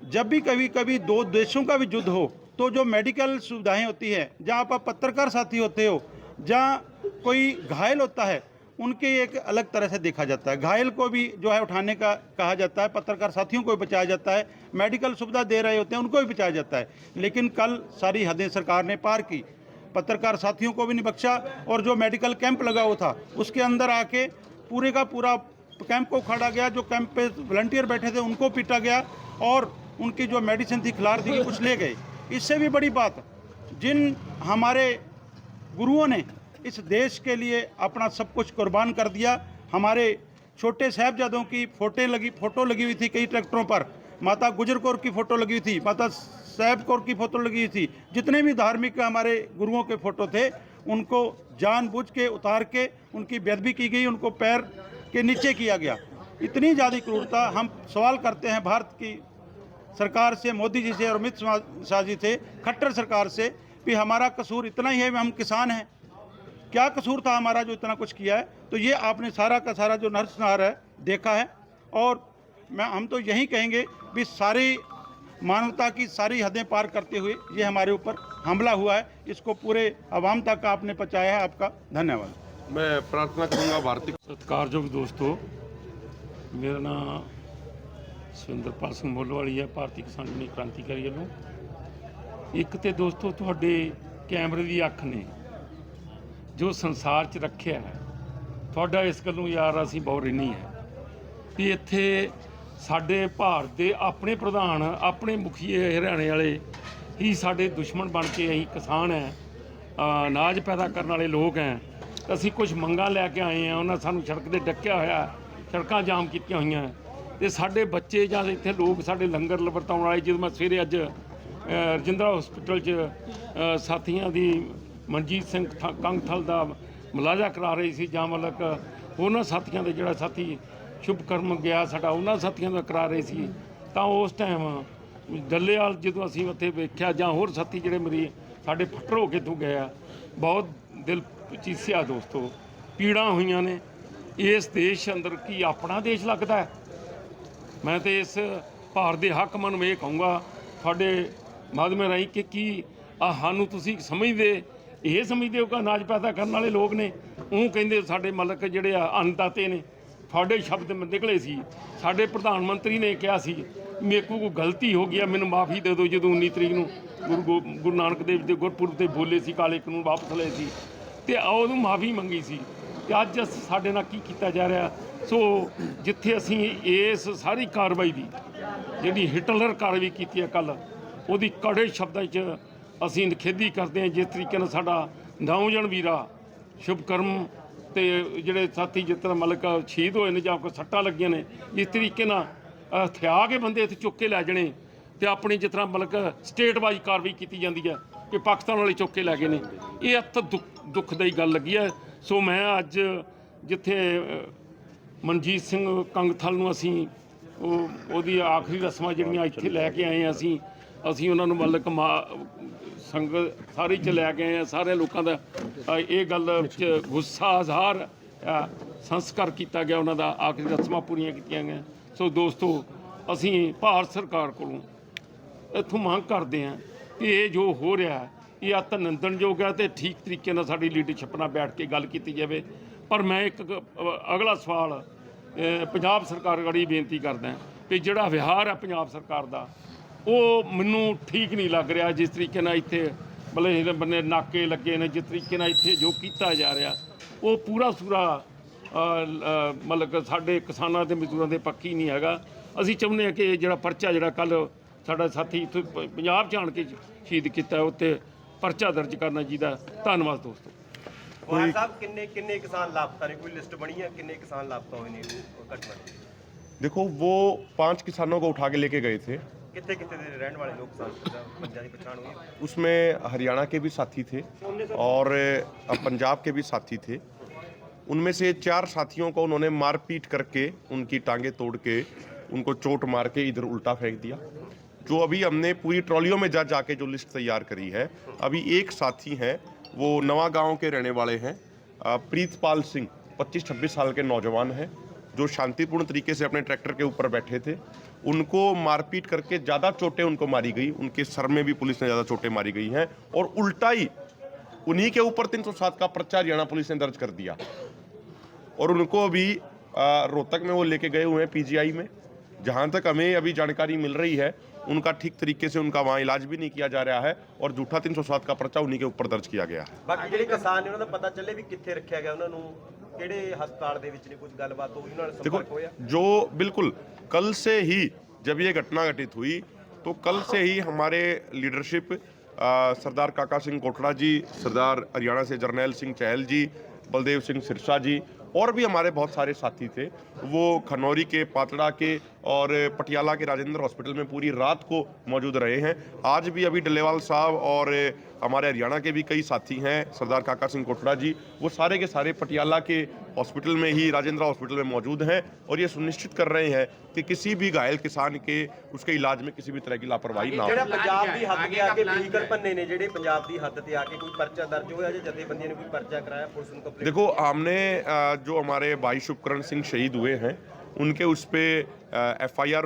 S7: जब भी कभी 2 देशों का भी युद्ध हो, तो जो मेडिकल सुविधाएं होती है, जहाँ पर पत्रकार साथी होते हो, जहाँ कोई घायल होता है, उनके एक अलग तरह से देखा जाता है। घायल को भी जो है उठाने का कहा जाता है, पत्रकार साथियों को भी बचाया जाता है, मेडिकल सुविधा दे रहे होते हैं उनको भी बचाया जाता है। लेकिन कल सारी हदें सरकार ने पार की, पत्रकार साथियों को भी नहीं बख्शा, और जो मेडिकल कैंप लगा हुआ था उसके अंदर आके पूरे का पूरा कैंप को उखाड़ा गया। जो कैंप पे वॉलंटियर बैठे थे उनको पीटा गया और उनकी जो मेडिसिन थी, खिलार दी, कुछ ले गए। इससे भी बड़ी बात, जिन हमारे गुरुओं ने इस देश के लिए अपना सब कुछ कुर्बान कर दिया, हमारे छोटे साहबजादों की फोटो लगी हुई थी कई ट्रैक्टरों पर, माता गुजर कौर की फ़ोटो लगी हुई थी, माता साहब कौर की फ़ोटो लगी हुई थी, जितने भी धार्मिक हमारे गुरुओं के फ़ोटो थे, उनको जानबूझ के उतार के उनकी बेअदबी की गई, उनको पैर के नीचे किया गया। इतनी ज़्यादा क्रूरता। हम सवाल करते हैं भारत की सरकार से, मोदी जी से और अमित शाह जी से, खट्टर सरकार से, कि हमारा कसूर इतना ही है, हम किसान हैं, क्या कसूर था हमारा जो इतना कुछ किया है? तो ये आपने सारा का सारा जो नरसंहार है देखा है। और हम तो यही कहेंगे कि सारी मानवता की सारी हदें पार करते हुए ये हमारे ऊपर हमला हुआ है, इसको पूरे आवाम तक आपने पहुँचाया है। आपका धन्यवाद।
S1: मैं प्रार्थना करूंगा भारतीय
S8: सत्कारयोग दोस्तों, मेरा नाम सुंदरपाल सिंह मोलवाली है, भारती किसान यूनियन क्रांतिकारी ਵੱਲੋਂ। ਇੱਕ ਤੇ ਦੋਸਤੋ, ਤੁਹਾਡੇ ਕੈਮਰੇ ਦੀ ਅੱਖ ਨੇ ਜੋ ਸੰਸਾਰ 'ਚ ਰੱਖਿਆ ਹੈ, ਤੁਹਾਡਾ ਇਸ ਗੱਲੋਂ ਯਾਰ ਅਸੀਂ ਬਹੁਤ ਰਹਿਣੀ ਹੈ ਵੀ ਇੱਥੇ ਸਾਡੇ ਭਾਰਤ ਦੇ ਆਪਣੇ ਪ੍ਰਧਾਨ, ਆਪਣੇ ਮੁਖੀਏ ਹਰਿਆਣੇ ਵਾਲੇ ਹੀ ਸਾਡੇ ਦੁਸ਼ਮਣ ਬਣ ਕੇ, ਅਸੀਂ ਕਿਸਾਨ ਹੈ, ਅਨਾਜ ਪੈਦਾ ਕਰਨ ਵਾਲੇ ਲੋਕ ਹੈ, ਅਸੀਂ ਕੁਝ ਮੰਗਾਂ ਲੈ ਕੇ ਆਏ ਹਾਂ, ਉਹਨਾਂ ਸਾਨੂੰ ਸੜਕ 'ਤੇ ਡੱਕਿਆ ਹੋਇਆ, ਸੜਕਾਂ ਜਾਮ ਕੀਤੀਆਂ ਹੋਈਆਂ, ਤੇ ਸਾਡੇ ਬੱਚੇ ਜਾਂ ਇੱਥੇ ਲੋਕ ਸਾਡੇ ਲੰਗਰ ਵਰਤਾਉਣ ਵਾਲੇ, ਜਦੋਂ ਮੈਂ ਸਵੇਰੇ ਅੱਜ ਰਜਿੰਦਰਾ ਹਸਪੀਟਲ 'ਚ ਸਾਥੀਆਂ ਦੀ ਮਨਜੀਤ ਸਿੰਘ ਕੰਗਥਲ ਦਾ ਮੁਲਾਜ਼ਾ ਕਰਾ ਰਹੀ ਸੀ, ਜਾਂ ਮਤਲਬ ਉਹਨਾਂ ਸਾਥੀਆਂ ਦੇ ਜਿਹੜਾ ਸਾਥੀ ਸ਼ੁਭਕਰਮ ਗਿਆ ਸਾਡਾ, ਉਹਨਾਂ ਸਾਥੀਆਂ ਦਾ ਕਰਾ ਰਹੇ ਸੀ, ਤਾਂ ਉਸ ਟਾਈਮ ਡੱਲੇਵਾਲ ਜਦੋਂ ਅਸੀਂ ਉੱਥੇ ਵੇਖਿਆ, ਜਾਂ ਹੋਰ ਸਾਥੀ ਜਿਹੜੇ ਮੇਰੀ ਸਾਡੇ ਫੱਟਰ ਹੋ ਕੇ ਤੋਂ ਗਏ ਆ, ਬਹੁਤ ਦਿਲ ਚੀਸਿਆ ਦੋਸਤੋ, ਪੀੜਾਂ ਹੋਈਆਂ ਨੇ। ਇਸ ਦੇਸ਼ ਅੰਦਰ ਕੀ ਆਪਣਾ ਦੇਸ਼ ਲੱਗਦਾ ਹੈ? ਮੈਂ ਤਾਂ ਇਸ ਭਾਰਤ ਦੇ ਹਾਕਮਾਂ ਨੂੰ ਇਹ ਕਹੂੰਗਾ ਤੁਹਾਡੇ ਮਾਧਿਅਮ ਰਾਹੀਂ ਕਿ ਕੀ ਸਾਨੂੰ ਤੁਸੀਂ ਸਮਝਦੇ, ਇਹ ਸਮਝਦੇ ਹੋ ਕਿ ਅਨਾਜ ਪੈਦਾ ਕਰਨ ਵਾਲੇ ਲੋਕ ਨੇ, ਉਹ ਕਹਿੰਦੇ ਸਾਡੇ ਮਲਕ ਜਿਹੜੇ ਆ ਅੰਨਦਾਤੇ ਨੇ। ਤੁਹਾਡੇ ਸ਼ਬਦ ਨਿਕਲੇ ਸੀ, ਸਾਡੇ ਪ੍ਰਧਾਨ ਮੰਤਰੀ ਨੇ ਕਿਹਾ ਸੀ ਮੇਰੇ ਕੋਲ ਕੋਈ ਗਲਤੀ ਹੋ ਗਈ ਆ, ਮੈਨੂੰ ਮਾਫੀ ਦੇ ਦਿਓ, ਜਦੋਂ 19 ਤਰੀਕ ਨੂੰ ਗੁਰੂ ਨਾਨਕ ਦੇਵ ਦੇ ਗੁਰਪੁਰਬ 'ਤੇ ਬੋਲੇ ਸੀ, ਕਾਲੇ ਕਾਨੂੰਨ ਵਾਪਸ ਲਏ ਸੀ, ਅਤੇ ਉਦੋਂ ਮਾਫੀ ਮੰਗੀ ਸੀ। ਅਤੇ ਅੱਜ ਸਾਡੇ ਨਾਲ ਕੀ ਕੀਤਾ ਜਾ ਰਿਹਾ? ਸੋ ਜਿੱਥੇ ਅਸੀਂ ਇਸ ਸਾਰੀ ਕਾਰਵਾਈ ਦੀ ਜਿਹੜੀ ਹਿਟਲਰ ਕਾਰਵਾਈ ਕੀਤੀ ਹੈ ਕੱਲ੍ਹ, ਉਹਦੀ ਕੜੇ ਸ਼ਬਦਾਂ 'ਚ ਅਸੀਂ ਨਿਖੇਧੀ ਕਰਦੇ ਹਾਂ। ਜਿਸ ਤਰੀਕੇ ਨਾਲ ਸਾਡਾ ਨੌਜਵਾਨ ਵੀਰਾ ਸ਼ੁਭਕਰਮ ਤੇ ਜਿਹੜੇ ਸਾਥੀ ਜਿਸ ਤਰ੍ਹਾਂ ਮਤਲਬ ਸ਼ਹੀਦ ਹੋਏ ਨੇ ਜਾਂ ਕੋਈ ਸੱਟਾਂ ਲੱਗੀਆਂ ਨੇ, ਇਸ ਤਰੀਕੇ ਨਾਲ ਹਥਿਆ ਕੇ ਬੰਦੇ ਇੱਥੇ ਚੁੱਕ ਕੇ ਲੈ ਜਾਣੇ, ਅਤੇ ਆਪਣੀ ਜਿਸ ਤਰ੍ਹਾਂ ਮਤਲਬ ਸਟੇਟ ਵਾਈਜ਼ ਕਾਰਵਾਈ ਕੀਤੀ ਜਾਂਦੀ ਹੈ ਕਿ ਪਾਕਿਸਤਾਨ ਵਾਲੇ ਚੁੱਕ ਕੇ ਲੈ ਗਏ ਨੇ, ਇਹ ਅੱਤ ਦੁੱਖਦਾਈ ਗੱਲ ਲੱਗੀ ਹੈ। ਸੋ ਮੈਂ ਅੱਜ ਜਿੱਥੇ ਮਨਜੀਤ ਸਿੰਘ ਕੰਗਥਲ ਨੂੰ ਅਸੀਂ ਉਹਦੀ ਆਖਰੀ ਰਸਮਾਂ ਜਿਹੜੀਆਂ ਇੱਥੇ ਲੈ ਕੇ ਆਏ ਹਾਂ ਅਸੀਂ ਉਹਨਾਂ ਨੂੰ ਮਤਲਬ ਸੰਗਤ ਸਾਰੀ ਚ ਲੈ ਕੇ ਆਏ ਹਾਂ। ਸਾਰੇ ਲੋਕਾਂ ਦਾ ਇਹ ਗੱਲ 'ਚ ਗੁੱਸਾ ਜ਼ਾਹਰ ਸੰਸਕਾਰ ਕੀਤਾ ਗਿਆ, ਉਹਨਾਂ ਦਾ ਆਖਰੀ ਰਸਮਾਂ ਪੂਰੀਆਂ ਕੀਤੀਆਂ ਗਈਆਂ। ਸੋ ਦੋਸਤੋ, ਅਸੀਂ ਭਾਰਤ ਸਰਕਾਰ ਕੋਲੋਂ ਇੱਥੋਂ ਮੰਗ ਕਰਦੇ ਹਾਂ ਕਿ ਇਹ ਜੋ ਹੋ ਰਿਹਾ ਇਹ ਅਤ ਨਿੰਦਣਯੋਗ ਹੈ ਤੇ ਠੀਕ ਤਰੀਕੇ ਨਾਲ ਸਾਡੀ ਲੀਡਰਸ਼ਿਪ ਨਾਲ ਬੈਠ ਕੇ ਗੱਲ ਕੀਤੀ ਜਾਵੇ। ਪਰ ਮੈਂ ਇੱਕ ਅਗਲਾ ਸਵਾਲ ਪੰਜਾਬ ਸਰਕਾਰ ਗੜੀ ਬੇਨਤੀ ਕਰਦਾ ਕਿ ਜਿਹੜਾ ਵਿਹਾਰ ਹੈ ਪੰਜਾਬ ਸਰਕਾਰ ਦਾ ਉਹ ਮੈਨੂੰ ਠੀਕ ਨਹੀਂ ਲੱਗ ਰਿਹਾ। ਜਿਸ ਤਰੀਕੇ ਨਾਲ ਇੱਥੇ ਮਤਲਬ ਇਹਦੇ ਬੰਨੇ ਨਾਕੇ ਲੱਗੇ ਨੇ, ਜਿਸ ਤਰੀਕੇ ਨਾਲ ਇੱਥੇ ਜੋ ਕੀਤਾ ਜਾ ਰਿਹਾ ਉਹ ਪੂਰਾ ਮਤਲਬ ਕਿ ਸਾਡੇ ਕਿਸਾਨਾਂ ਤੇ ਮਜ਼ਦੂਰਾਂ ਦੇ ਪੱਖੀ ਨਹੀਂ ਹੈਗਾ। ਅਸੀਂ ਚਾਹੁੰਦੇ ਹਾਂ ਕਿ ਜਿਹੜਾ ਪਰਚਾ ਜਿਹੜਾ ਕੱਲ੍ਹ ਸਾਡਾ ਸਾਥੀ ਇੱਥੇ ਪੰਜਾਬ 'ਚ ਆਣ ਕੇ ਸ਼ਹੀਦ ਕੀਤਾ ਉੱਤੇ ਪਰਚਾ ਦਰਜ ਕਰਨਾ ਚਾਹੀਦਾ। ਧੰਨਵਾਦ ਦੋਸਤੋ।
S9: ਵਾਹ ਸਾਹਿਬ, ਕਿੰਨੇ ਕਿਸਾਨ ਲਾਪਤਾ ਨੇ? ਕੋਈ ਲਿਸਟ ਬਣੀ ਹੈ ਕਿੰਨੇ किसान लापता हुए ने घटना?
S1: देखो, वो 5 किसानों को उठा के लेके गए थे।
S9: कितने कितने रहने वाले लोग किसान पंजाबी पहचान हुई?
S1: उसमें हरियाणा के भी साथी थे और पंजाब के भी साथी थे। उनमें से 4 साथियों को उन्होंने मारपीट करके उनकी टांगे तोड़ के उनको चोट मार के इधर उल्टा फेंक दिया। जो अभी हमने पूरी ट्रॉलियों में जा जाके जो लिस्ट तैयार करी है, अभी एक साथी हैं, वो नवा गांव के रहने वाले हैं, प्रीतपाल सिंह, 25-26 साल के नौजवान हैं, जो शांतिपूर्ण तरीके से अपने ट्रैक्टर के ऊपर बैठे थे। उनको मारपीट करके ज़्यादा चोटें उनको मारी गई, उनके सर में भी पुलिस ने ज़्यादा चोटें मारी गई हैं और उल्टा ही उन्हीं के ऊपर 307 का पर्चा हरियाणा पुलिस ने दर्ज कर दिया। और उनको अभी रोहतक में वो लेके गए हुए हैं पीजीआई में। जहाँ तक हमें अभी जानकारी मिल रही है, उनका ठीक तरीके से उनका वहाँ इलाज भी नहीं किया जा रहा है और झूठा 307 का पर्चा उन्हीं के ऊपर दर्ज किया गया है।
S9: ਬਾਕੀ ਜਿਹੜੇ ਕਿਸਾਨ ਨੇ ਉਹਨਾਂ ਦਾ ਪਤਾ ਚੱਲੇ ਵੀ ਕਿੱਥੇ ਰੱਖਿਆ ਗਿਆ, ਉਹਨਾਂ ਨੂੰ ਕਿਹੜੇ ਹਸਪਤਾਲ ਦੇ ਵਿੱਚ ਨੇ, ਕੁਝ ਗੱਲਬਾਤ ਹੋਈ ਉਹਨਾਂ ਨਾਲ ਸੰਪਰਕ
S1: देखो,
S9: ਹੋਇਆ?
S1: जो बिल्कुल कल से ही जब ये घटना घटित हुई तो कल से ही हमारे लीडरशिप सरदार काका सिंह कोटड़ा जी, सरदार हरियाणा से जर्नैल सिंह चहल जी, बलदेव सिंह सिरसा जी और भी हमारे बहुत सारे साथी थे, वो खनौरी के, पातड़ा के और पटियाला के राजेंद्र हॉस्पिटल में पूरी रात को मौजूद रहे हैं। आज भी अभी डल्लेवाल साहब और हमारे हरियाणा के भी कई साथी हैं, सरदार काका सिंह कोटड़ा जी, वो सारे के सारे पटियाला के हॉस्पिटल में ही, राजेंद्र हॉस्पिटल में मौजूद हैं और ये सुनिश्चित कर रहे हैं कि किसी भी घायल किसान के उसके इलाज में किसी भी तरह की लापरवाही ना हो।
S9: ਜਿਹੜਾ ਪੰਜਾਬ ਦੀ ਹੱਦ ਤੇ ਆ ਕੇ ਵਹੀਕਲ ਭੰਨੇ ਨੇ, ਜਿਹੜੇ ਪੰਜਾਬ ਦੀ ਹੱਦ ਤੇ ਆ ਕੇ ਕੋਈ ਪਰਚਾ ਦਰਜ ਹੋਇਆ ਜਾਂ ਜਥੇਬੰਦੀਆਂ ਨੇ ਕੋਈ ਪਰਚਾ ਕਰਾਇਆ, ਪੁਲਿਸ ਨੂੰ ਕੰਪਲੇਂਟ?
S1: देखो, हमने जो हमारे भाई शुभकरण सिंह शहीद हुए हैं उनके उस पर FIR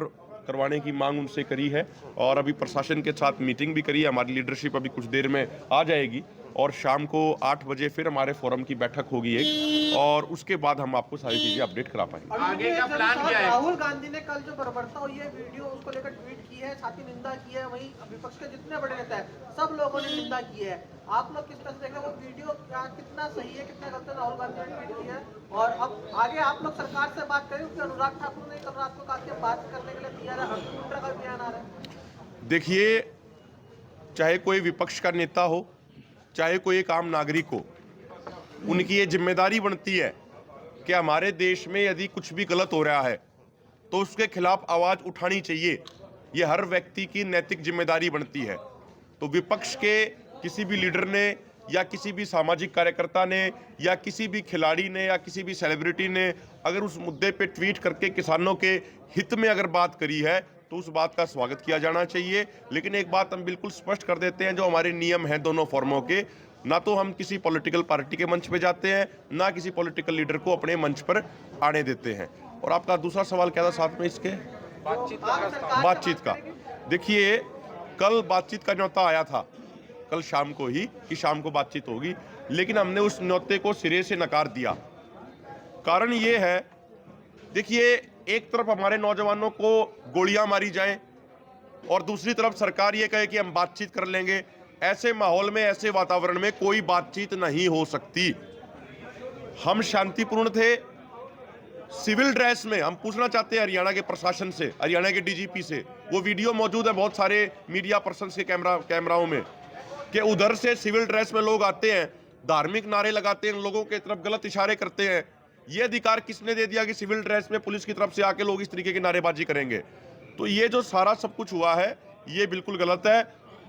S1: करवाने की मांग उनसे करी है और अभी प्रशासन के साथ मीटिंग भी करी है। हमारी लीडरशिप अभी कुछ देर में आ जाएगी और शाम को 8 बजे फिर हमारे फोरम की बैठक होगी एक, और उसके बाद हम आपको सारी चीज़ें अपडेट करा पाएंगे।
S10: आगे का प्लान क्या है? राहुल गांधी ने कल जो बर्बरता हुई है वीडियो उसको लेकर ट्वीट की है, साथ ही निंदा की है, वहीं विपक्ष के जितने बड़े नेता है सब लोगों ने निंदा की है। आप लोग किस तरह से देखें वो वीडियो, क्या कितना सही है कितना गलत है? राहुल गांधी ने ट्वीट किया है और अब आगे आप लोग सरकार से बात करें कि अनुराग ठाकुर ने कल रात को कहा कि बात करने के लिए तैयार है, हर्षिल का बयान आ रहा है।
S1: देखिए, चाहे कोई विपक्ष का नेता हो, चाहे कोई एक आम नागरिक हो, उनकी ये जिम्मेदारी बनती है कि हमारे देश में यदि कुछ भी गलत हो रहा है तो उसके खिलाफ आवाज़ उठानी चाहिए। ये हर व्यक्ति की नैतिक जिम्मेदारी बनती है। तो विपक्ष के किसी भी लीडर ने या किसी भी सामाजिक कार्यकर्ता ने या किसी भी खिलाड़ी ने या किसी भी सेलिब्रिटी ने अगर उस मुद्दे पे ट्वीट करके किसानों के हित में अगर बात करी है तो उस बात का स्वागत किया जाना चाहिए। लेकिन एक बात हम बिल्कुल स्पष्ट कर देते हैं, जो हमारे नियम हैं दोनों फॉर्मों के, ना तो हम किसी पॉलिटिकल पार्टी के मंच पे जाते हैं, ना किसी पॉलिटिकल लीडर को अपने मंच पर आने देते हैं। और आपका दूसरा सवाल क्या था साथ में इसके? बातचीत का। देखिए, कल बातचीत का न्योता आया था, कल शाम को ही, कि शाम को बातचीत होगी, लेकिन हमने उस न्योते को सिरे से नकार दिया। कारण ये है, देखिए, एक तरफ हमारे नौजवानों को गोलियां मारी जाएं और दूसरी तरफ सरकार ये कहे कि हम बातचीत कर लेंगे। ऐसे माहौल में, ऐसे वातावरण में कोई बातचीत नहीं हो सकती। हम शांतिपूर्ण थे, सिविल ड्रेस में। हम पूछना चाहते हैं हरियाणा के प्रशासन से, हरियाणा के DGP से, वो वीडियो मौजूद है बहुत सारे मीडिया पर्सन के कैमराओं में, कि उधर से सिविल ड्रेस में लोग आते हैं, धार्मिक नारे लगाते हैं, लोगों के तरफ गलत इशारे करते हैं। ये अधिकार किसने दे दिया कि सिविल ड्रेस में पुलिस की तरफ से आके लोग इस तरीके की नारेबाजी करेंगे? तो ये जो सारा सब कुछ हुआ है ये बिल्कुल गलत है।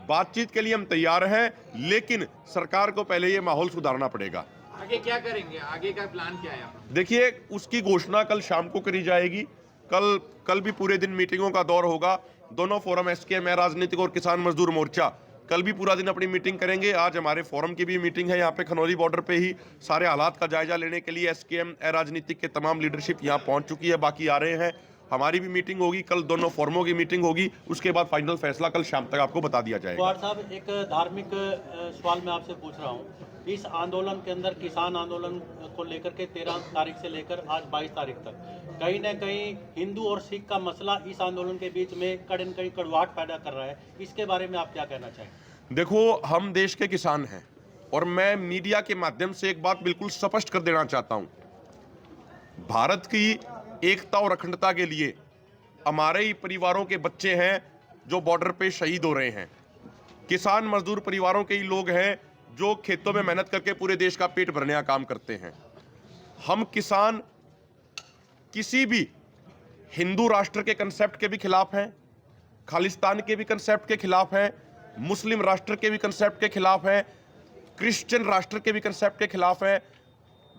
S1: बातचीत के लिए हम तैयार हैं, लेकिन सरकार को पहले ये माहौल सुधारना पड़ेगा।
S10: आगे क्या करेंगे? आगे का प्लान क्या है?
S1: देखिए, उसकी घोषणा कल शाम को करी जाएगी कल भी पूरे दिन मीटिंगों का दौर होगा। दोनों फोरम एसकेएम राजनीतिक और किसान मजदूर मोर्चा कल भी पूरा दिन अपनी मीटिंग करेंगे। आज हमारे फोरम की भी मीटिंग है यहाँ पे खनौरी बॉर्डर पे ही। सारे हालात का जायजा लेने के लिए एसकेएम राजनीतिक के तमाम लीडरशिप यहाँ पहुँच चुकी है, बाकी आ रहे हैं। हमारी भी मीटिंग होगी कल, दोनों फोरमों की मीटिंग होगी, उसके बाद फाइनल फैसला कल शाम तक आपको बता दिया जाएगा।
S11: पवार साहब, एक धार्मिक सवाल मैं आपसे पूछ रहा हूँ। इस आंदोलन के अंदर किसान आंदोलन को लेकर के 13 तारीख से लेकर आज 22 तारीख तक कहीं ना कहीं हिंदू और सिख का मसला इस आंदोलन के बीच में कहीं कड़वाहट पैदा कर रहा है, इसके बारे में आप क्या कहना चाहेंगे?
S1: देखो, हम देश के किसान हैं और मैं मीडिया के माध्यम से एक बात बिल्कुल स्पष्ट कर देना चाहता हूं। भारत की एकता और अखंडता के लिए हमारे ही परिवारों के बच्चे हैं जो बॉर्डर पे शहीद हो रहे हैं। किसान मजदूर परिवारों के ही लोग हैं जो खेतों में मेहनत करके पूरे देश का पेट भरने का काम करते हैं। हम किसान किसी भी हिंदू राष्ट्र के कंसेप्ट के भी खिलाफ हैं, खालिस्तान के भी कंसेप्ट के खिलाफ हैं, मुस्लिम राष्ट्र के भी कंसेप्ट के खिलाफ हैं, क्रिश्चियन राष्ट्र के भी कंसेप्ट के खिलाफ हैं।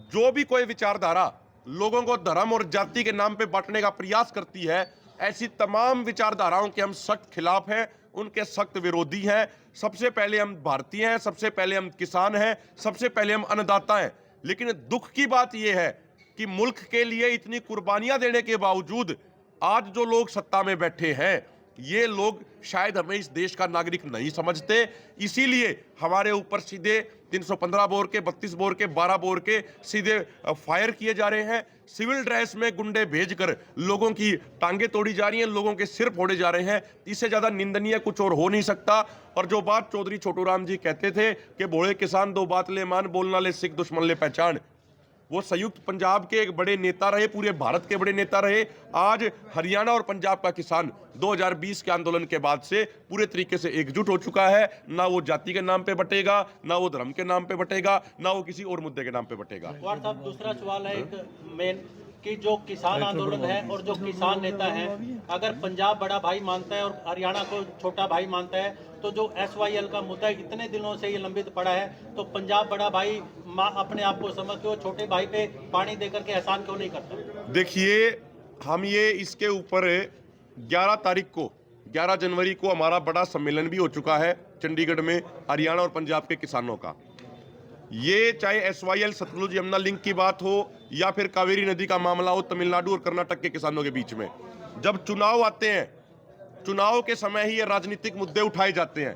S1: जो भी कोई विचारधारा लोगों को धर्म और जाति के नाम पे बांटने का प्रयास करती है, ऐसी तमाम विचारधाराओं के हम सख्त खिलाफ हैं, उनके सख्त विरोधी हैं। सबसे पहले हम भारतीय हैं, सबसे पहले हम किसान हैं, सबसे पहले हम अन्नदाता हैं। लेकिन दुख की बात यह है कि मुल्क के लिए इतनी कुर्बानियां देने के बावजूद आज जो लोग सत्ता में बैठे हैं, ये लोग शायद हमें इस देश का नागरिक नहीं समझते। इसीलिए हमारे ऊपर सीधे 315 बोर के, 32 बोर के, 12 बोर के सीधे फायर किए जा रहे हैं। सिविल ड्रेस में गुंडे भेजकर लोगों की टांगे तोड़ी जा रही हैं, लोगों के सिर फोड़े जा रहे हैं। इससे ज्यादा निंदनीय कुछ और हो नहीं सकता। और जो बात चौधरी छोटू राम जी कहते थे कि भोले किसान दो बात ले मान, बोलना ले सिख दुश्मन ले पहचान, वो संयुक्त पंजाब के एक बड़े नेता रहे, पूरे भारत के बड़े नेता रहे। आज हरियाणा और पंजाब का किसान 2020 के आंदोलन के बाद से पूरे तरीके से एकजुट हो चुका है। ना वो जाति के नाम पे बटेगा, ना वो धर्म के नाम पे बटेगा, ना वो किसी और मुद्दे के नाम पे बटेगा।
S11: पवार साहब, दूसरा सवाल है एक मेन कि जो किसान आंदोलन है और जो किसान नेता है, अगर पंजाब बड़ा भाई मानता है और हरियाणा को छोटा भाई मानता है, तो जो SYL का मुद्दा इतने दिनों से ये लंबित पड़ा है, तो पंजाब बड़ा भाई अपने आप को समझ के छोटे भाई पे पानी देकर के एहसान क्यों नहीं करता?
S1: देखिए, हम ये इसके ऊपर 11 जनवरी को हमारा बड़ा सम्मेलन भी हो चुका है चंडीगढ़ में, हरियाणा और पंजाब के किसानों का। ये चाहे SYL सतलुज यमुना लिंक की बात हो या फिर कावेरी नदी का मामला हो तमिलनाडु और कर्नाटक के किसानों के बीच में, जब चुनाव आते हैं, चुनाव के समय ही ये राजनीतिक मुद्दे उठाए जाते हैं।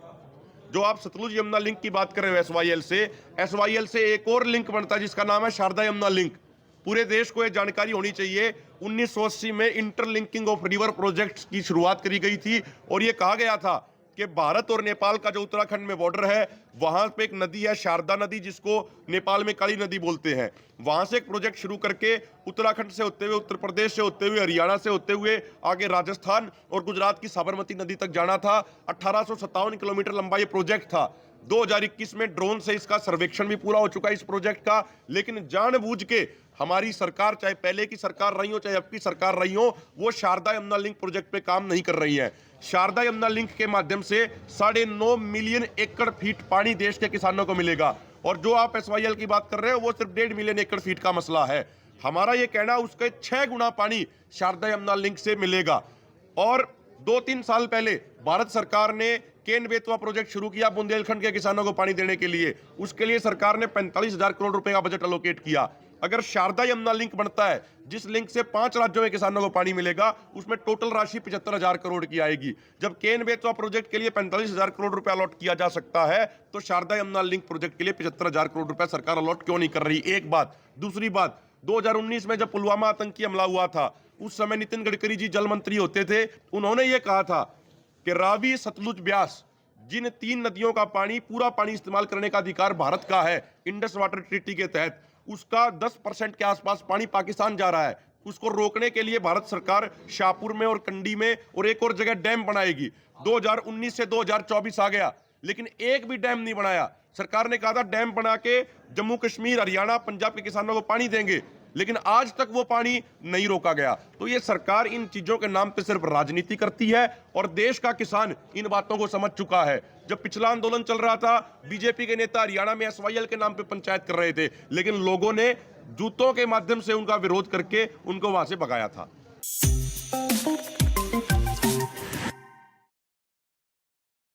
S1: जो आप सतलुज यमुना लिंक की बात कर रहे हो SYL से एक और लिंक बनता है जिसका नाम है शारदा यमुना लिंक। पूरे देश को ये जानकारी होनी चाहिए, 1980 में इंटरलिंकिंग ऑफ रिवर प्रोजेक्ट्स की शुरुआत करी गई थी और ये कहा गया था कि भारत और नेपाल का जो उत्तराखंड में बॉर्डर है, वहां पे एक नदी है शारदा नदी, जिसको नेपाल में काली नदी बोलते हैं। वहां से एक प्रोजेक्ट शुरू करके उत्तराखंड से होते हुए, उत्तर प्रदेश से होते हुए, हरियाणा से होते हुए आगे राजस्थान और गुजरात की साबरमती नदी तक जाना था। 1857 किलोमीटर लंबा ये प्रोजेक्ट था। 2021 में ड्रोन से इसका सर्वेक्षण भी पूरा हो चुका है इस प्रोजेक्ट का। लेकिन जानबूझ के हमारी सरकार, चाहे पहले की सरकार रही हो चाहे अब की सरकार रही हो, वो शारदा यमुना लिंक प्रोजेक्ट पे काम नहीं कर रही है। शारदा यमुना लिंक के माध्यम से 9.5 मिलियन एकड़ फीट पानी देश के किसानों को मिलेगा। और जो आप SYL की बात कर रहे हो वो सिर्फ 1.5 मिलियन एकड़ फीट का मसला है। हमारा ये कहना, उसके 6 गुना पानी शारदा यमुना लिंक से मिलेगा। और 2-3 साल पहले भारत सरकार ने केन बेतवा प्रोजेक्ट शुरू किया बुंदेलखंड के किसानों को पानी देने के लिए। उसके लिए सरकार ने 45,000 करोड़ रुपए का बजट एलोकेट किया। अगर शारदा यमुना लिंक बनता है, जिस लिंक से 5 राज्यों में किसानों को पानी मिलेगा, उसमें टोटल राशि 75,000 करोड़ की आएगी। जब केन बेतवा प्रोजेक्ट के लिए 45,000 करोड़ रुपए अलॉट किया जा सकता है, तो शारदा यमुना लिंक प्रोजेक्ट के लिए 75,000 करोड़ रुपए सरकार अलॉट क्यों नहीं कर रही? एक बात। दूसरी बात, 2019 में जब पुलवामा आतंकी हमला हुआ था, उस समय नितिन गडकरी जी जल मंत्री होते थे। उन्होंने ये कहा था कि रावी, सतलुज, ब्यास, जिन 3 नदियों का पानी, पूरा पानी इस्तेमाल करने का अधिकार भारत का है इंडस वाटर ट्रीटी के तहत, उसका 10% के आसपास पानी पाकिस्तान जा रहा है। उसको रोकने के लिए भारत सरकार शाहपुर में और कंडी में और एक और जगह डैम बनाएगी। 2019 से 2024 आ गया, लेकिन एक भी डैम नहीं बनाया। सरकार ने कहा था डैम बना के जम्मू कश्मीर, हरियाणा, पंजाब के किसानों को पानी देंगे, लेकिन आज तक वो पानी नहीं रोका गया। तो ये सरकार इन चीजों के नाम पे सिर्फ राजनीति करती है और देश का किसान इन बातों को समझ चुका है। जब पिछला आंदोलन चल रहा था, बीजेपी के नेता हरियाणा में SYL के नाम पे पंचायत कर रहे थे, लेकिन लोगों ने जूतों के माध्यम से उनका विरोध करके उनको वहां से भगाया था।